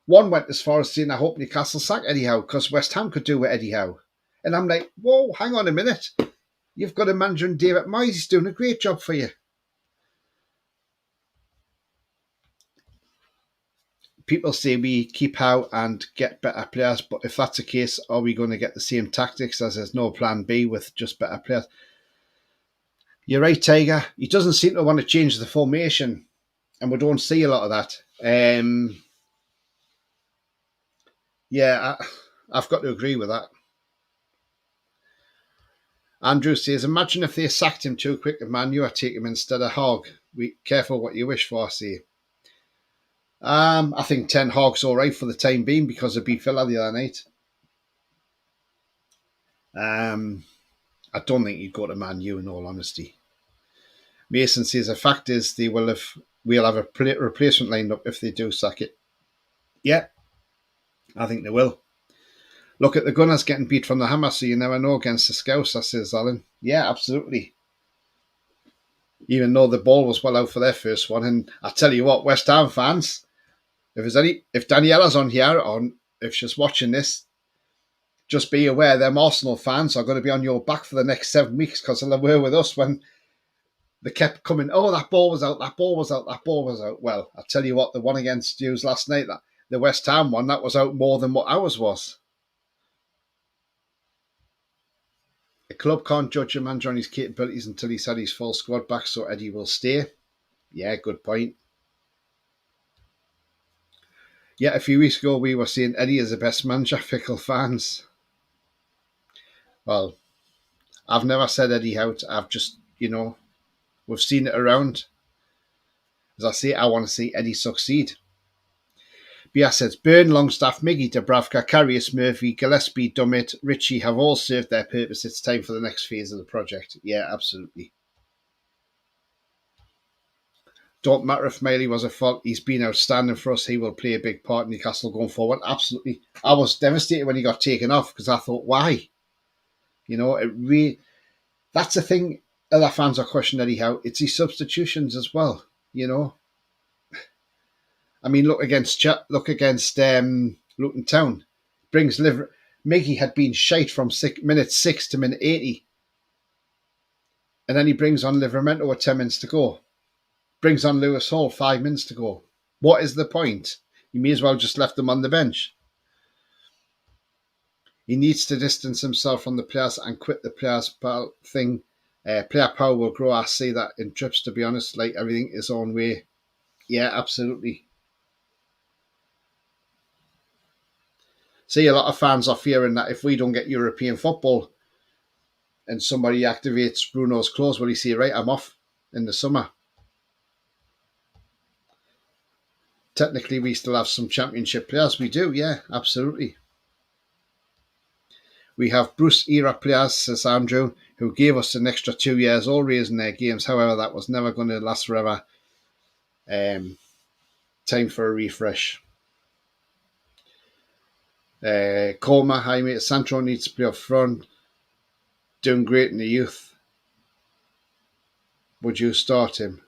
A: One went as far as saying, I hope Newcastle sack Eddie Howe because West Ham could do with Eddie Howe. And I'm like, whoa, hang on a minute. You've got a manager in David Moyes. He's doing a great job for you. People say we keep Howe and get better players, but if that's the case, are we going to get the same tactics as there's no plan B with just better players? You're right, Tiger. He doesn't seem to want to change the formation, and we don't see a lot of that. I've got to agree with that. Andrew says, imagine if they sacked him too quick and Man U take him instead of Hogg. Be careful what you wish for, say. I think Ten Hag's all right for the time being because of beat Villa the other night. I don't think he'd go to Man U in all honesty. Mason says the fact is we'll have a replacement lined up if they do sack it. Yeah, I think they will. Look at the Gunners getting beat from the Hammer, so you never know against the Scouser, says Alan. Yeah, absolutely. Even though the ball was well out for their first one. And I tell you what, West Ham fans, if Daniella's on here, or if she's watching this, just be aware them Arsenal fans are going to be on your back for the next 7 weeks because they were with us when they kept coming, oh, that ball was out, that ball was out, that ball was out. Well, I tell you what, the one against Hughes last night, the West Ham one, that was out more than what ours was. The club can't judge a manager on his capabilities until he's had his full squad back, so Eddie will stay. Yeah, good point. Yeah, a few weeks ago we were saying Eddie is the best manager, fickle fans. Well, I've never said Eddie out. I've just, we've seen it around. As I say, I want to see Eddie succeed. Bia says, Byrne, Longstaff, Miggy, Dubravka, Karius, Murphy, Gillespie, Dummett, Ritchie have all served their purpose. It's time for the next phase of the project. Yeah, absolutely. Don't matter if Miley was a fault. He's been outstanding for us. He will play a big part in Newcastle going forward. Absolutely. I was devastated when he got taken off because I thought, why? That's the thing other fans are questioning Eddie Howe. It's his substitutions as well, I mean, look against Luton Town. Brings Mickey had been shite from minute 6 to minute 80. And then he brings on Livramento with 10 minutes to go. Brings on Lewis Hall 5 minutes to go. What is the point? You may as well just left them on the bench. He needs to distance himself from the players and quit the players thing. Player power will grow. I see that in trips, to be honest, like everything his own way. Yeah, absolutely. See, a lot of fans are fearing that if we don't get European football and somebody activates Bruno's clause, will he say, right, I'm off in the summer? Technically, we still have some championship players. We do, yeah, absolutely. We have Bruce era players, says Andrew, who gave us an extra 2 years, all raising their games. However, that was never going to last forever. Time for a refresh. Coma, hi mate. Sancho needs to play up front. Doing great in the youth. Would you start him?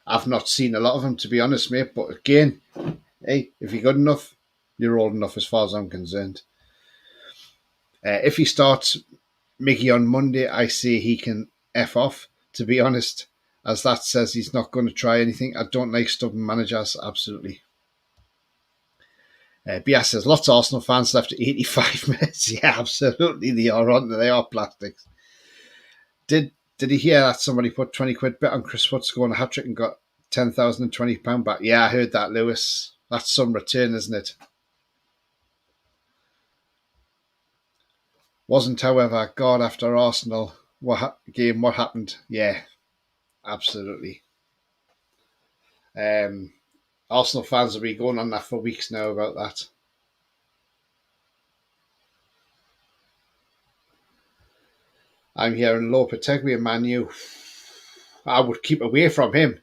A: I've not seen a lot of him, to be honest, mate. But again, hey, if you're good enough, you're old enough as far as I'm concerned. If he starts Mickey on Monday, I say he can F off, to be honest, as that says he's not going to try anything. I don't like stubborn managers, absolutely. Bias says, lots of Arsenal fans left at 85 minutes. Yeah, absolutely, they are, aren't they? They are plastics. Did he hear that somebody put 20 quid bet on Chris Wood scoring a hat-trick and got £10,020 back? Yeah, I heard that, Lewis. That's some return, isn't it? Wasn't, however, God after Arsenal game. What happened? Yeah, absolutely. Arsenal fans will be going on that for weeks now about that. I'm hearing Lopetegui and Man U. I would keep away from him.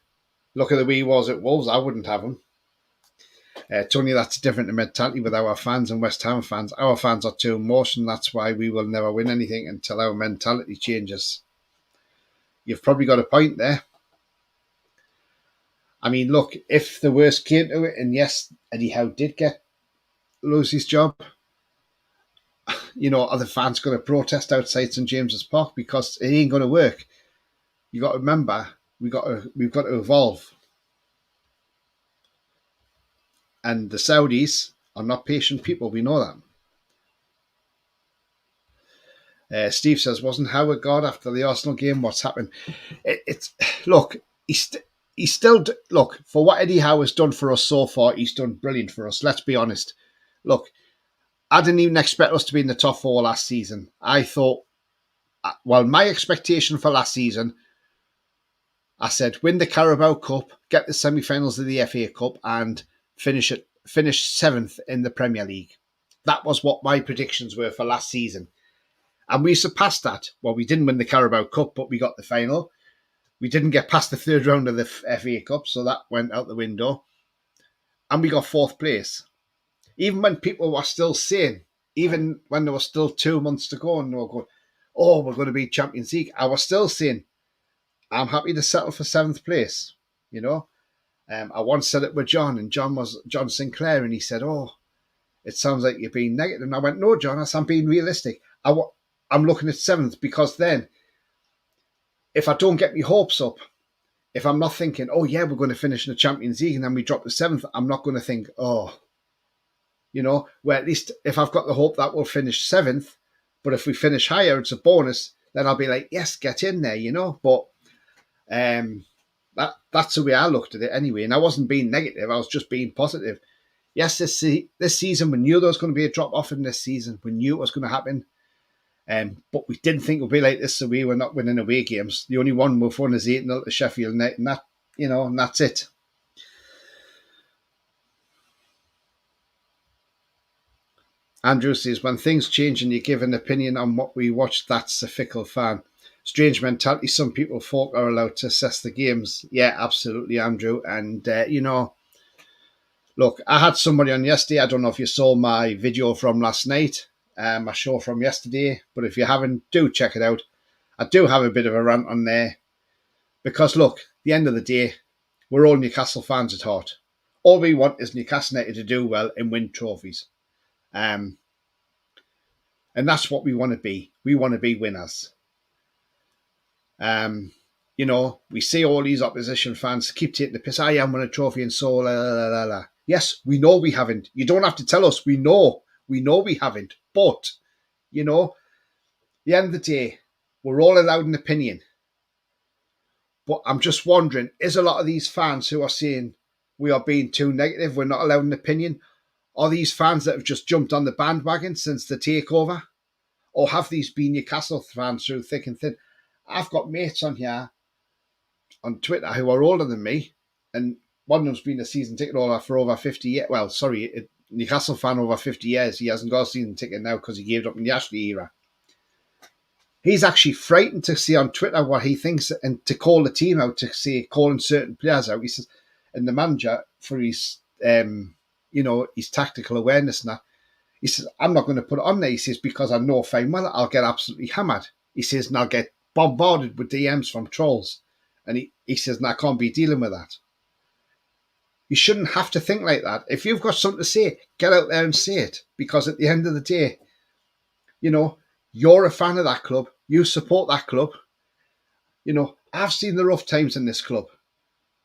A: Look at the way he was at Wolves. I wouldn't have him. Tony, that's different mentality with our fans and West Ham fans. Our fans are too emotional. That's why we will never win anything until our mentality changes. You've probably got a point there. I mean, look, if the worst came to it, and yes, Eddie Howe did lose his job, are the fans going to protest outside St James's Park? Because it ain't going to work. You got to remember, we've got to evolve. And the Saudis are not patient people. We know that. Steve says, wasn't Howe a god after the Arsenal game? What's happened? Look, he's still, look, for what Eddie Howe has done for us so far, he's done brilliant for us. Let's be honest. Look, I didn't even expect us to be in the top 4 last season. I thought, well, my expectation for last season, I said, win the Carabao Cup, get the semi-finals of the FA Cup, and finish 7th in the Premier League. That was what my predictions were for last season. And we surpassed that. Well, we didn't win the Carabao Cup, but we got the final. We didn't get past the 3rd round of the FA Cup, so that went out the window. And we got 4th place. Even when people were still saying, even when there was still 2 months to go and they were going, oh, we're going to be Champions League, I was still saying, I'm happy to settle for 7th place, I once said it with John, and John was John Sinclair, and he said, oh, it sounds like you're being negative. And I went, no, John, I'm being realistic. I'm looking at 7th because then if I don't get my hopes up, if I'm not thinking, oh, yeah, we're going to finish in the Champions League and then we drop to 7th, I'm not going to think, oh, where at least if I've got the hope that we'll finish 7th, but if we finish higher, it's a bonus, then I'll be like, yes, get in there, But that's the way I looked at it anyway. And I wasn't being negative. I was just being positive. Yes, this season, we knew there was going to be a drop-off in this season. We knew it was going to happen. But we didn't think it would be like this, so we were not winning away games. The only one we've won is 8-0 to Sheffield United, and that, and that's it. Andrew says, when things change and you give an opinion on what we watch, that's a fickle fan. Strange mentality. Some folk are allowed to assess the games. Yeah, absolutely, Andrew. And, look, I had somebody on yesterday. I don't know if you saw my video from last night, my show from yesterday. But if you haven't, do check it out. I do have a bit of a rant on there. Because, look, at the end of the day, we're all Newcastle fans at heart. All we want is Newcastle United to do well and win trophies. And that's what we want to be. We want to be winners. We see all these opposition fans keep taking the piss. I am won a trophy and so la la la la. Yes, we know we haven't. You don't have to tell us. We know we haven't. But at the end of the day, we're all allowed an opinion. But I'm just wondering, is a lot of these fans who are saying we are being too negative, we're not allowed an opinion, are these fans that have just jumped on the bandwagon since the takeover? Or have these been Newcastle fans through thick and thin? I've got mates on here on Twitter who are older than me, and one of them's been a season ticket holder for over 50 years. Well, sorry, Newcastle fan over 50 years. He hasn't got a season ticket now because he gave it up in the Ashley era. He's actually frightened to see on Twitter what he thinks and to call the team out, to say calling certain players out. He says, and the manager for his, his tactical awareness and that. He says, I'm not going to put it on there. He says, because I know fine well I'll get absolutely hammered. He says, and I'll get bombarded with DMs from trolls. And he says, and I can't be dealing with that. You shouldn't have to think like that. If you've got something to say, get out there and say it. Because at the end of the day, you're a fan of that club. You support that club. I've seen the rough times in this club.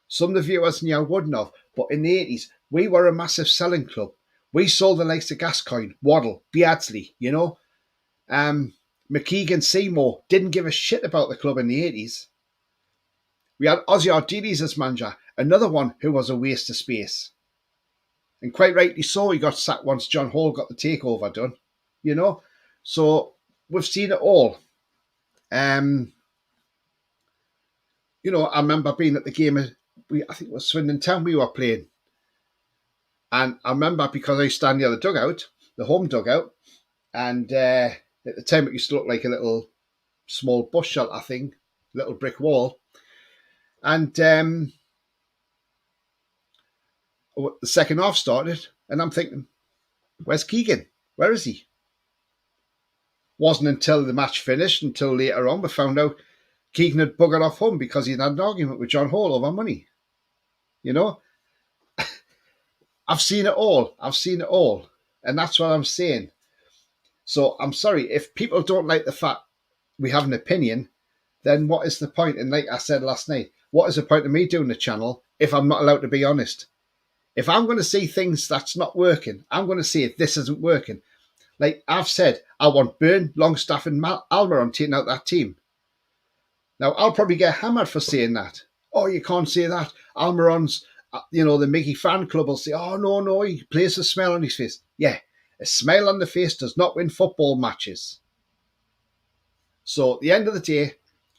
A: Some of the viewers wouldn't have. But in the 80s, we were a massive selling club. We sold the likes of Gascoigne, Waddle, Beardsley, McKeegan, Seymour didn't give a shit about the club in the 80s. We had Ozzy Ardiles as manager, another one who was a waste of space. And quite rightly so, he got sacked once John Howe got the takeover done, So we've seen it all. I remember being at the game, I think it was Swindon Town we were playing. And I remember because I stand near the dugout, the home dugout, and at the time it used to look like a little small bus shelter thing, little brick wall. And the second half started, and I'm thinking, where's Keegan? Where is he? Wasn't until the match finished, until later on, we found out Keegan had buggered off home because he'd had an argument with John Hall over money. I've seen it all. And that's what I'm saying. So I'm sorry, if people don't like the fact we have an opinion, then what is the point? And like I said last night, what is the point of me doing the channel if I'm not allowed to be honest? If I'm going to see things that's not working, I'm going to see if this isn't working. Like I've said, I want Byrne, Longstaff and Almiron taking out that team. Now, I'll probably get hammered for saying that. Oh, you can't say that. Almiron's, the Mickey fan club will say, oh, no, he plays a smile on his face. Yeah, a smile on the face does not win football matches. So at the end of the day,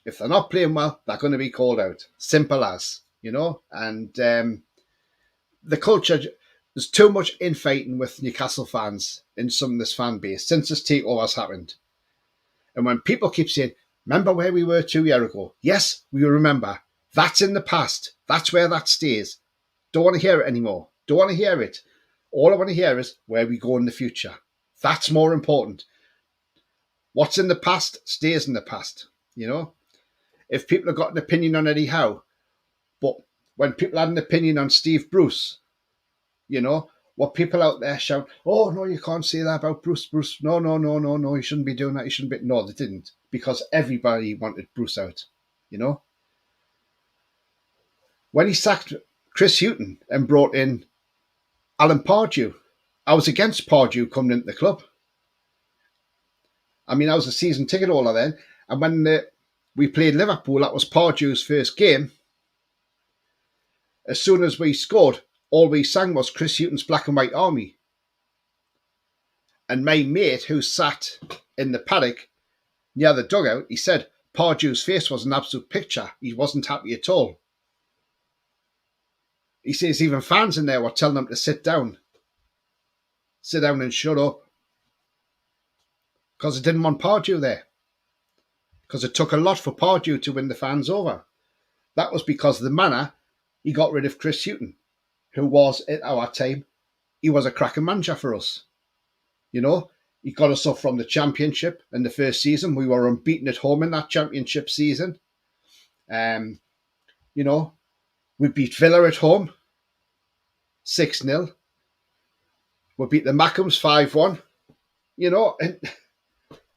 A: if they're not playing well, they're going to be called out. Simple as, And the culture, there's too much infighting with Newcastle fans in some of this fan base since this takeover's happened. And when people keep saying, remember where we were 2 years ago? Yes, we remember. That's in the past. That's where that stays. Don't want to hear it anymore. Don't want to hear it. All I want to hear is where we go in the future. That's more important. What's in the past stays in the past, If people have got an opinion on Eddie Howe, but when people had an opinion on Steve Bruce, what people out there shout, oh, no, you can't say that about Bruce. No, you shouldn't be doing that. You shouldn't be. No, they didn't, because everybody wanted Bruce out, When he sacked Chris Hughton and brought in Alan Pardew, I was against Pardew coming into the club. I mean, I was a season ticket holder then, and when we played Liverpool, that was Pardew's first game. As soon as we scored, all we sang was Chris Hughton's Black and White Army. And my mate, who sat in the paddock near the dugout, he said Pardew's face was an absolute picture. He wasn't happy at all. He says even fans in there were telling him to sit down. Sit down and shut up. Because they didn't want Pardew there. Because it took a lot for Pardew to win the fans over. That was because of the manner he got rid of Chris Hughton, who was, at our time, he was a cracking manager for us. He got us up from the Championship in the first season. We were unbeaten at home in that Championship season. We beat Villa at home. 6-0. We beat the Mackhams 5-1, and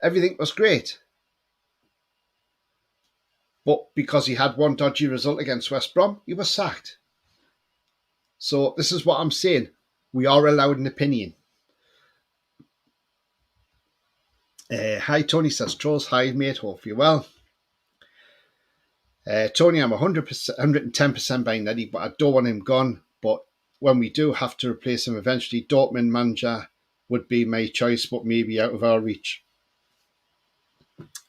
A: everything was great. But because he had one dodgy result against West Brom, he was sacked. So this is what I'm saying. We are allowed an opinion. Hi, Tony says, Trolls, hi, mate. Hope you're well. Tony, I'm 100%, 110% buying Eddie, but I don't want him gone. But when we do have to replace him eventually, Dortmund manager would be my choice, but maybe out of our reach.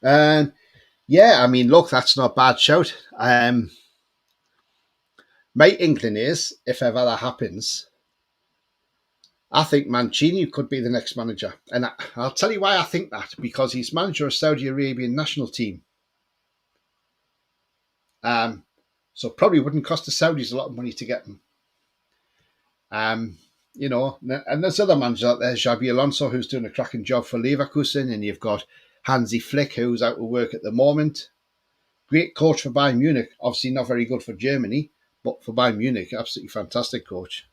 A: Yeah, I mean, look, that's not a bad shout. My inkling is, if ever that happens, I think Mancini could be the next manager. And I'll tell you why I think that, because he's manager of Saudi Arabian national team. So probably wouldn't cost the Saudis a lot of money to get him. And there's other managers out there, Xabi Alonso, who's doing a cracking job for Leverkusen, and you've got Hansi Flick, who's out of work at the moment. Great coach for Bayern Munich. Obviously not very good for Germany, but for Bayern Munich, absolutely fantastic coach.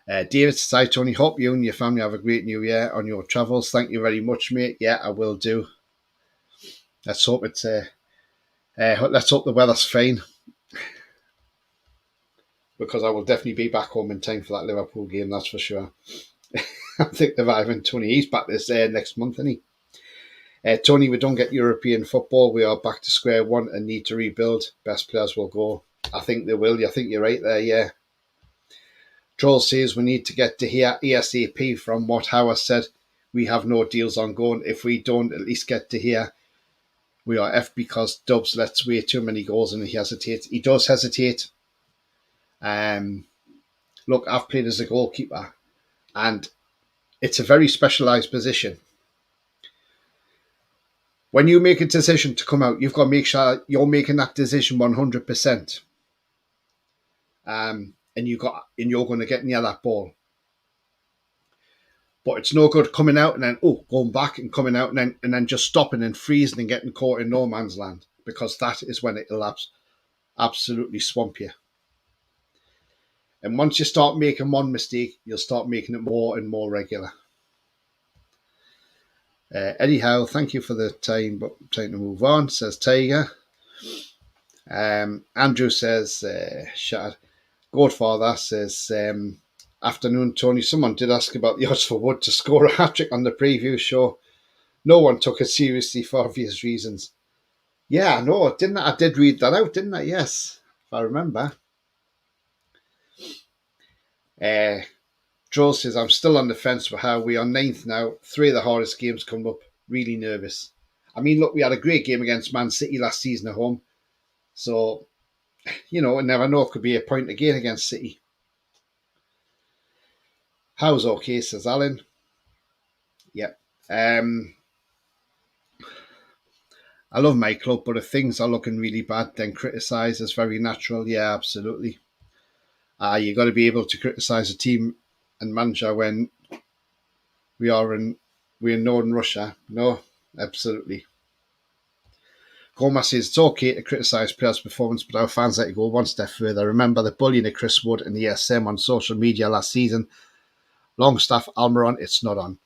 A: David says, hi, Tony. Hope you and your family have a great new year on your travels. Thank you very much, mate. Yeah, I will do. Let's hope it's. Let's hope the weather's fine, because I will definitely be back home in time for that Liverpool game. That's for sure. I think they're Ivan Tony. He's back this next month, isn't he? Tony, we don't get European football. We are back to square one and need to rebuild. Best players will go. I think they will. I think you're right there. Yeah. Troll says we need to get to here ASAP. From what Howe said, we have no deals ongoing. If we don't at least get to here, we are F, because Dubs lets way too many goals and he hesitates. He does hesitate. Look, I've played as a goalkeeper, and it's a very specialised position. When you make a decision to come out, you've got to make sure you're making that decision 100%. And you're going to get near that ball. But it's no good coming out and then going back and coming out and then just stopping and freezing and getting caught in no man's land, because that is when it'll absolutely swamp you. And once you start making one mistake, you'll start making it more and more regular. Anyhow, thank you for the time, but time to move on, says Tiger. Andrew says, Shad. Godfather says, afternoon, Tony. Someone did ask about the odds for Wood to score a hat-trick on the preview show. No one took it seriously for obvious reasons. Yeah, I know. I did read that out, didn't I? Yes, if I remember. Joel says, I'm still on the fence for how we are 9th now. 3 of the hardest games come up. Really nervous. I mean, look, we had a great game against Man City last season at home. So, I never know. It could be a point again against City. How's okay, says Alan. Yep. I love my club, but if things are looking really bad, then criticise is very natural. Yeah, absolutely. You got to be able to criticise a team and manager when we're in northern Russia. No, absolutely. Goma says it's okay to criticise players' performance, but our fans like to go one step further. Remember the bullying of Chris Wood and the ESM on social media last season. Longstaff, Almiron, it's not on.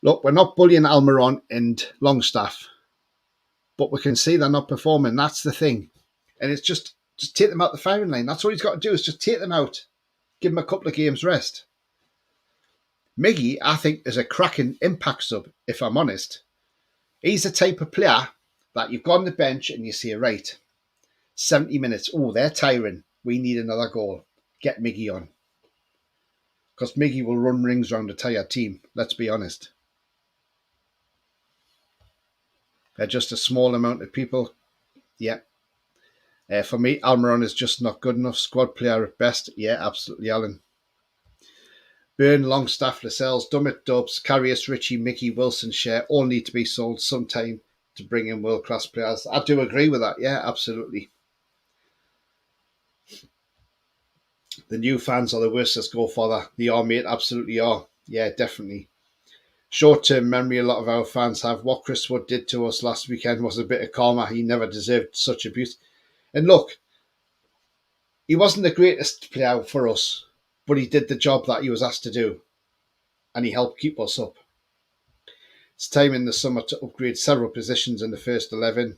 A: Look, we're not bullying Almiron and Longstaff, but we can see they're not performing. That's the thing. And it's just take them out the firing line. That's all he's got to do, is just take them out. Give them a couple of games rest. Miggy, I think, is a cracking impact sub, if I'm honest. He's the type of player that you've got on the bench and you say, right, 70 minutes. Oh, they're tiring. We need another goal. Get Miggy on. Because Miggy will run rings around the entire team. Let's be honest. They're just a small amount of people. Yeah. For me, Almiron is just not good enough. Squad player at best. Yeah, absolutely, Alan. Byrne, Longstaff, Lascelles, Dummett, Dubs, Carrius, Ritchie, Mickey, Wilson, Share all need to be sold sometime to bring in world-class players. I do agree with that. Yeah, absolutely. The new fans are the worst. Let's go for that. They are, mate. Absolutely are. Yeah, definitely. Short-term memory a lot of our fans have. What Chris Wood did to us last weekend was a bit of karma. He never deserved such abuse. And look, He wasn't the greatest player for us, but he did the job that he was asked to do, and he helped keep us up. It's time in the summer to upgrade several positions in the first 11.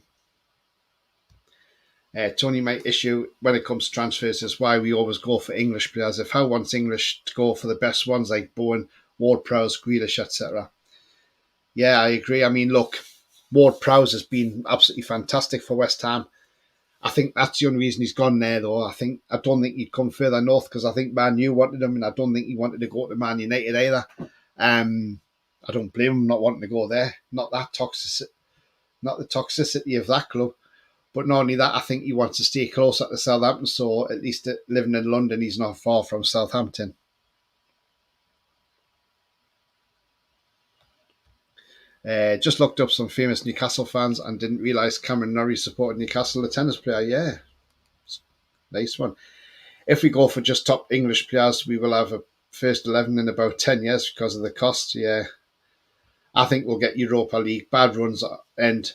A: Tony might issue when it comes to transfers is why we always go for English players. If Howe wants English, to go for the best ones like Bowen, Ward-Prowse, Grealish, etc. Yeah, I agree. I mean, look, Ward-Prowse has been absolutely fantastic for West Ham. I think that's the only reason he's gone there, though. I don't think he'd come further north because I think Man U wanted him, and I don't think he wanted to go to Man United either. I don't blame him not wanting to go there. Not the toxicity of that club. But not only that, I think he wants to stay closer to Southampton, so at least living in London, he's not far from Southampton. Just looked up some famous Newcastle fans and didn't realise Cameron Norrie supported Newcastle, the tennis player. Yeah, nice one. If we go for just top English players, we will have a first 11 in about 10 years because of the cost. Yeah, I think we'll get Europa League, bad runs, and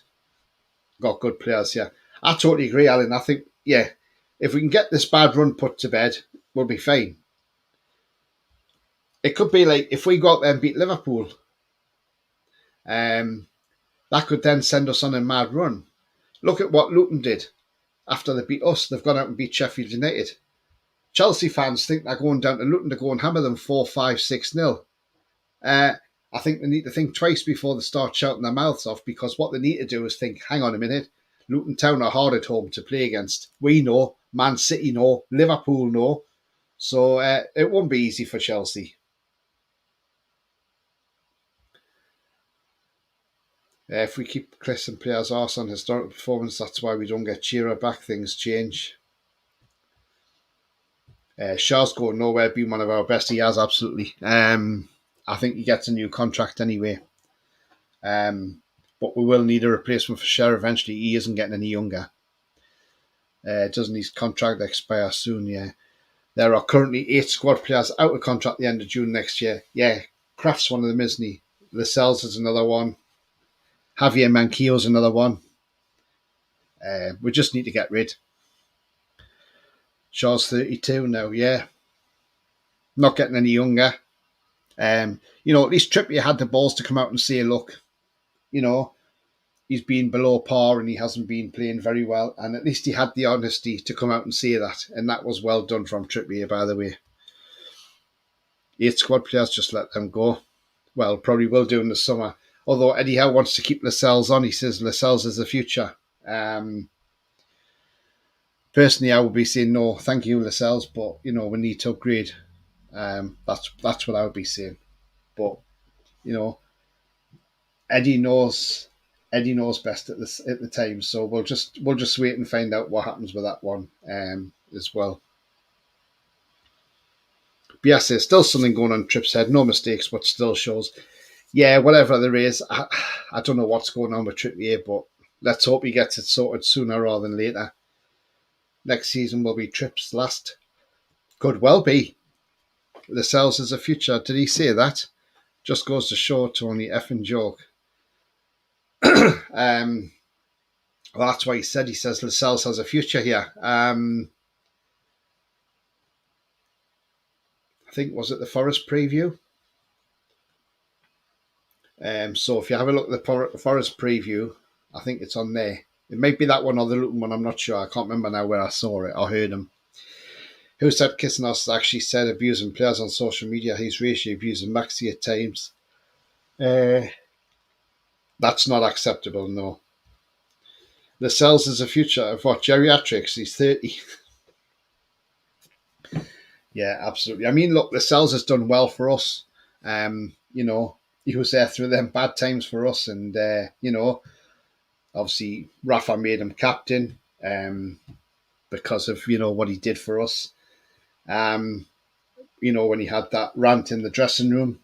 A: got good players. Yeah, I totally agree, Alan. I think, yeah, if we can get this bad run put to bed, we'll be fine. It could be like if we go out there and beat Liverpool, that could then send us on a mad run. Look at what Luton did after they beat us. They've gone out and beat Sheffield United. Chelsea fans think they're going down to Luton to go and hammer them 4-5-6-0. I think they need to think twice before they start shouting their mouths off, because what they need to do is think, hang on a minute, Luton Town are hard at home to play against. We know, Man City know, Liverpool know. So it won't be easy for Chelsea. If we keep Chris and players' arse on historical performance, that's why we don't get Shearer back. Things change. Shaw's going nowhere, being one of our best. He has, absolutely. I think he gets a new contract anyway. But we will need a replacement for Shearer eventually. He isn't getting any younger. Doesn't his contract expire soon? Yeah. There are currently 8 squad players out of contract at the end of June next year. Yeah, Kraft's one of them, isn't he? Lascelles is another one. Javier Manquillo's another one. We just need to get rid. Shaw's 32 now, yeah. Not getting any younger. At least Trippier had the balls to come out and say, look, he's been below par and he hasn't been playing very well. And at least he had the honesty to come out and say that. And that was well done from Trippier, by the way. 8 squad players, just let them go. Well, probably will do in the summer. Although Eddie Howe wants to keep Lascelles on. He says Lascelles is the future. Personally, I would be saying no, thank you, Lascelles, but we need to upgrade. That's what I would be saying. But Eddie knows best at the time, so we'll just wait and find out what happens with that one as well. But yes, there's still something going on Tripp's head. No mistakes, but still shows. Yeah, whatever there is, I don't know what's going on with Trippier, but let's hope he gets it sorted sooner rather than later. Next season will be Tripp's last. Could well be. Lascelles is a future. Did he say that? Just goes to show, Tony, effing joke. Well, that's why he said. He says Lascelles has a future here. I think, was it the Forest preview? So if you have a look at the Forest preview, I think it's on there. It might be that one or the Luton one, I'm not sure. I can't remember now where I saw it or heard him. Who said Kissenos actually said abusing players on social media? He's racially abusing Maxi at times. That's not acceptable, no. Lascelles is the future of what? Geriatrics. He's 30. Yeah, absolutely. I mean, look, Lascelles has done well for us. He was there through them bad times for us, and obviously Rafa made him captain because of what he did for us. When he had that rant in the dressing room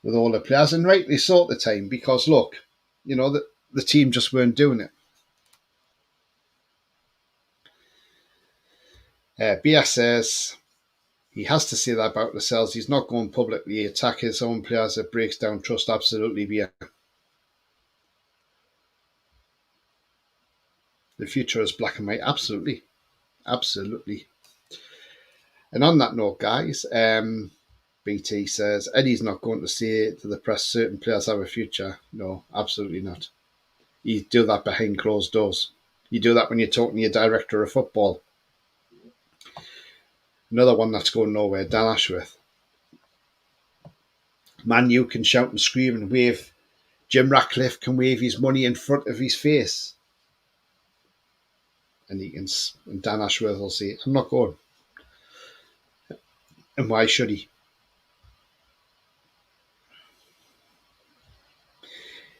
A: with all the players, and rightly so at the time, because look, the team just weren't doing it. BS says he has to say that about Lascelles. He's not going publicly attack his own players. It breaks down trust. Absolutely, BS. The future is black and white. Absolutely. Absolutely. And on that note, guys, BT says Eddie's not going to say to the press certain players have a future. No, absolutely not. You do that behind closed doors. You do that when you're talking to your director of football. Another one that's going nowhere, Dan Ashworth. Man, you can shout and scream and wave. Jim Ratcliffe can wave his money in front of his face. And Dan Ashworth will say, I'm not going. And why should he?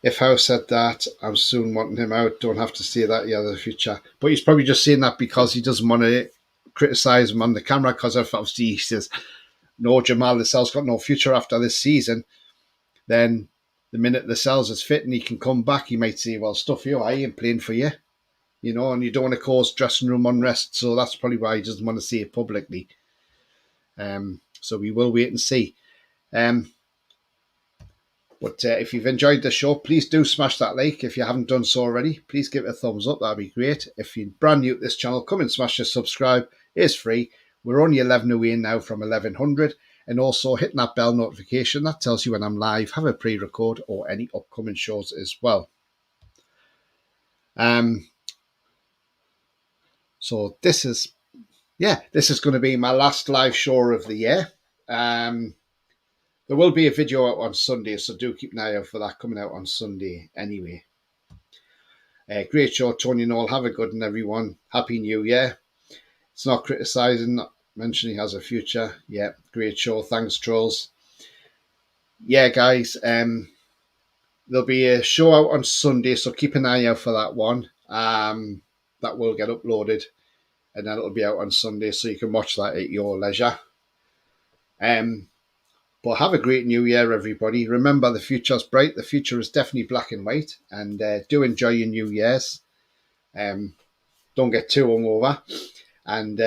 A: If Howe said that, I'm soon wanting him out. Don't have to say that, yeah, the future. But he's probably just saying that because he doesn't want to criticise him on the camera, because obviously he says, no, Jamal Lascelles got no future after this season. Then the minute Lascelles is fit and he can come back, he might say, well, stuff you, I ain't playing for you. You know, and you don't want to cause dressing room unrest. So that's probably why he doesn't want to say it publicly. So we will wait and see. But if you've enjoyed the show, please do smash that like. If you haven't done so already, please give it a thumbs up. That'd be great. If you're brand new to this channel, come and smash the subscribe. It's free. We're only 11 away now from 1100. And also hitting that bell notification. That tells you when I'm live, have a pre-record, or any upcoming shows as well. So this is going to be my last live show of the year. There will be a video out on Sunday, so do keep an eye out for that coming out on Sunday anyway. Great show, Tony and all. Have a good one, everyone. Happy New Year. It's not criticising, not mentioning he has a future. Yeah, great show. Thanks, trolls. Yeah, guys, there'll be a show out on Sunday, so keep an eye out for that one. That will get uploaded, and then it'll be out on Sunday, so you can watch that at your leisure. But have a great New Year, everybody. Remember, the future's bright. The future is definitely black and white. And do enjoy your New Year's. Don't get too hungover. And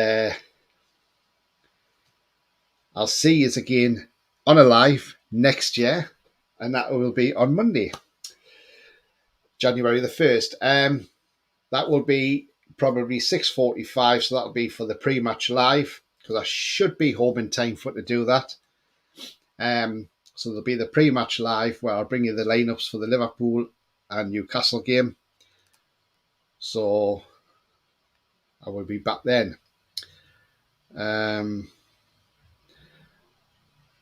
A: I'll see you again on a live next year. And that will be on Monday, January the 1st. That will be probably 6:45. So that'll be for the pre-match live, because I should be home in time for to do that. So there'll be the pre-match live where I'll bring you the lineups for the Liverpool and Newcastle game. So I will be back then.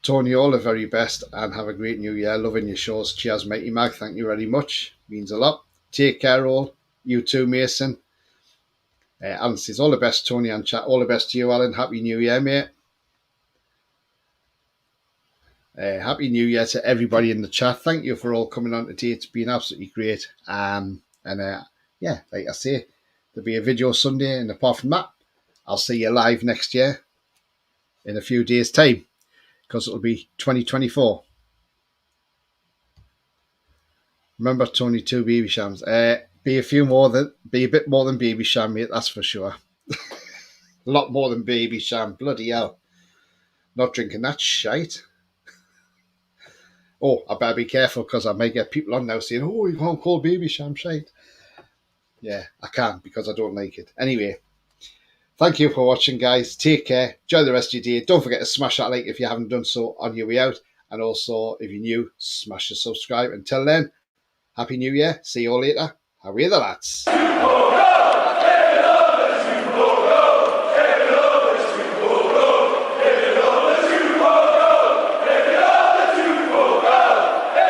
A: Tony, all the very best and have a great New Year. Loving your shows. Cheers, Mighty Mag. Thank you very much. Means a lot. Take care, all. You too, Mason. Alan says, all the best, Tony, and chat. All the best to you, Alan. Happy New Year, mate. Happy New Year to everybody in the chat. Thank you for all coming on today. It's been absolutely great. Yeah, like I say, there'll be a video Sunday, and apart from that, I'll see you live next year in a few days' time, because it'll be 2024. Remember, Tony, 2 baby shams. Be a bit more than baby sham, mate. That's for sure. A lot more than baby sham. Bloody hell! Not drinking that shite. Oh, I better be careful, because I might get people on now saying, oh, you can't call baby sham shite. Yeah, I can't, because I don't like it. Anyway, thank you for watching, guys. Take care. Enjoy the rest of your day. Don't forget to smash that like if you haven't done so on your way out. And also, if you're new, smash the subscribe. Until then, Happy New Year. See you all later. How are the lads?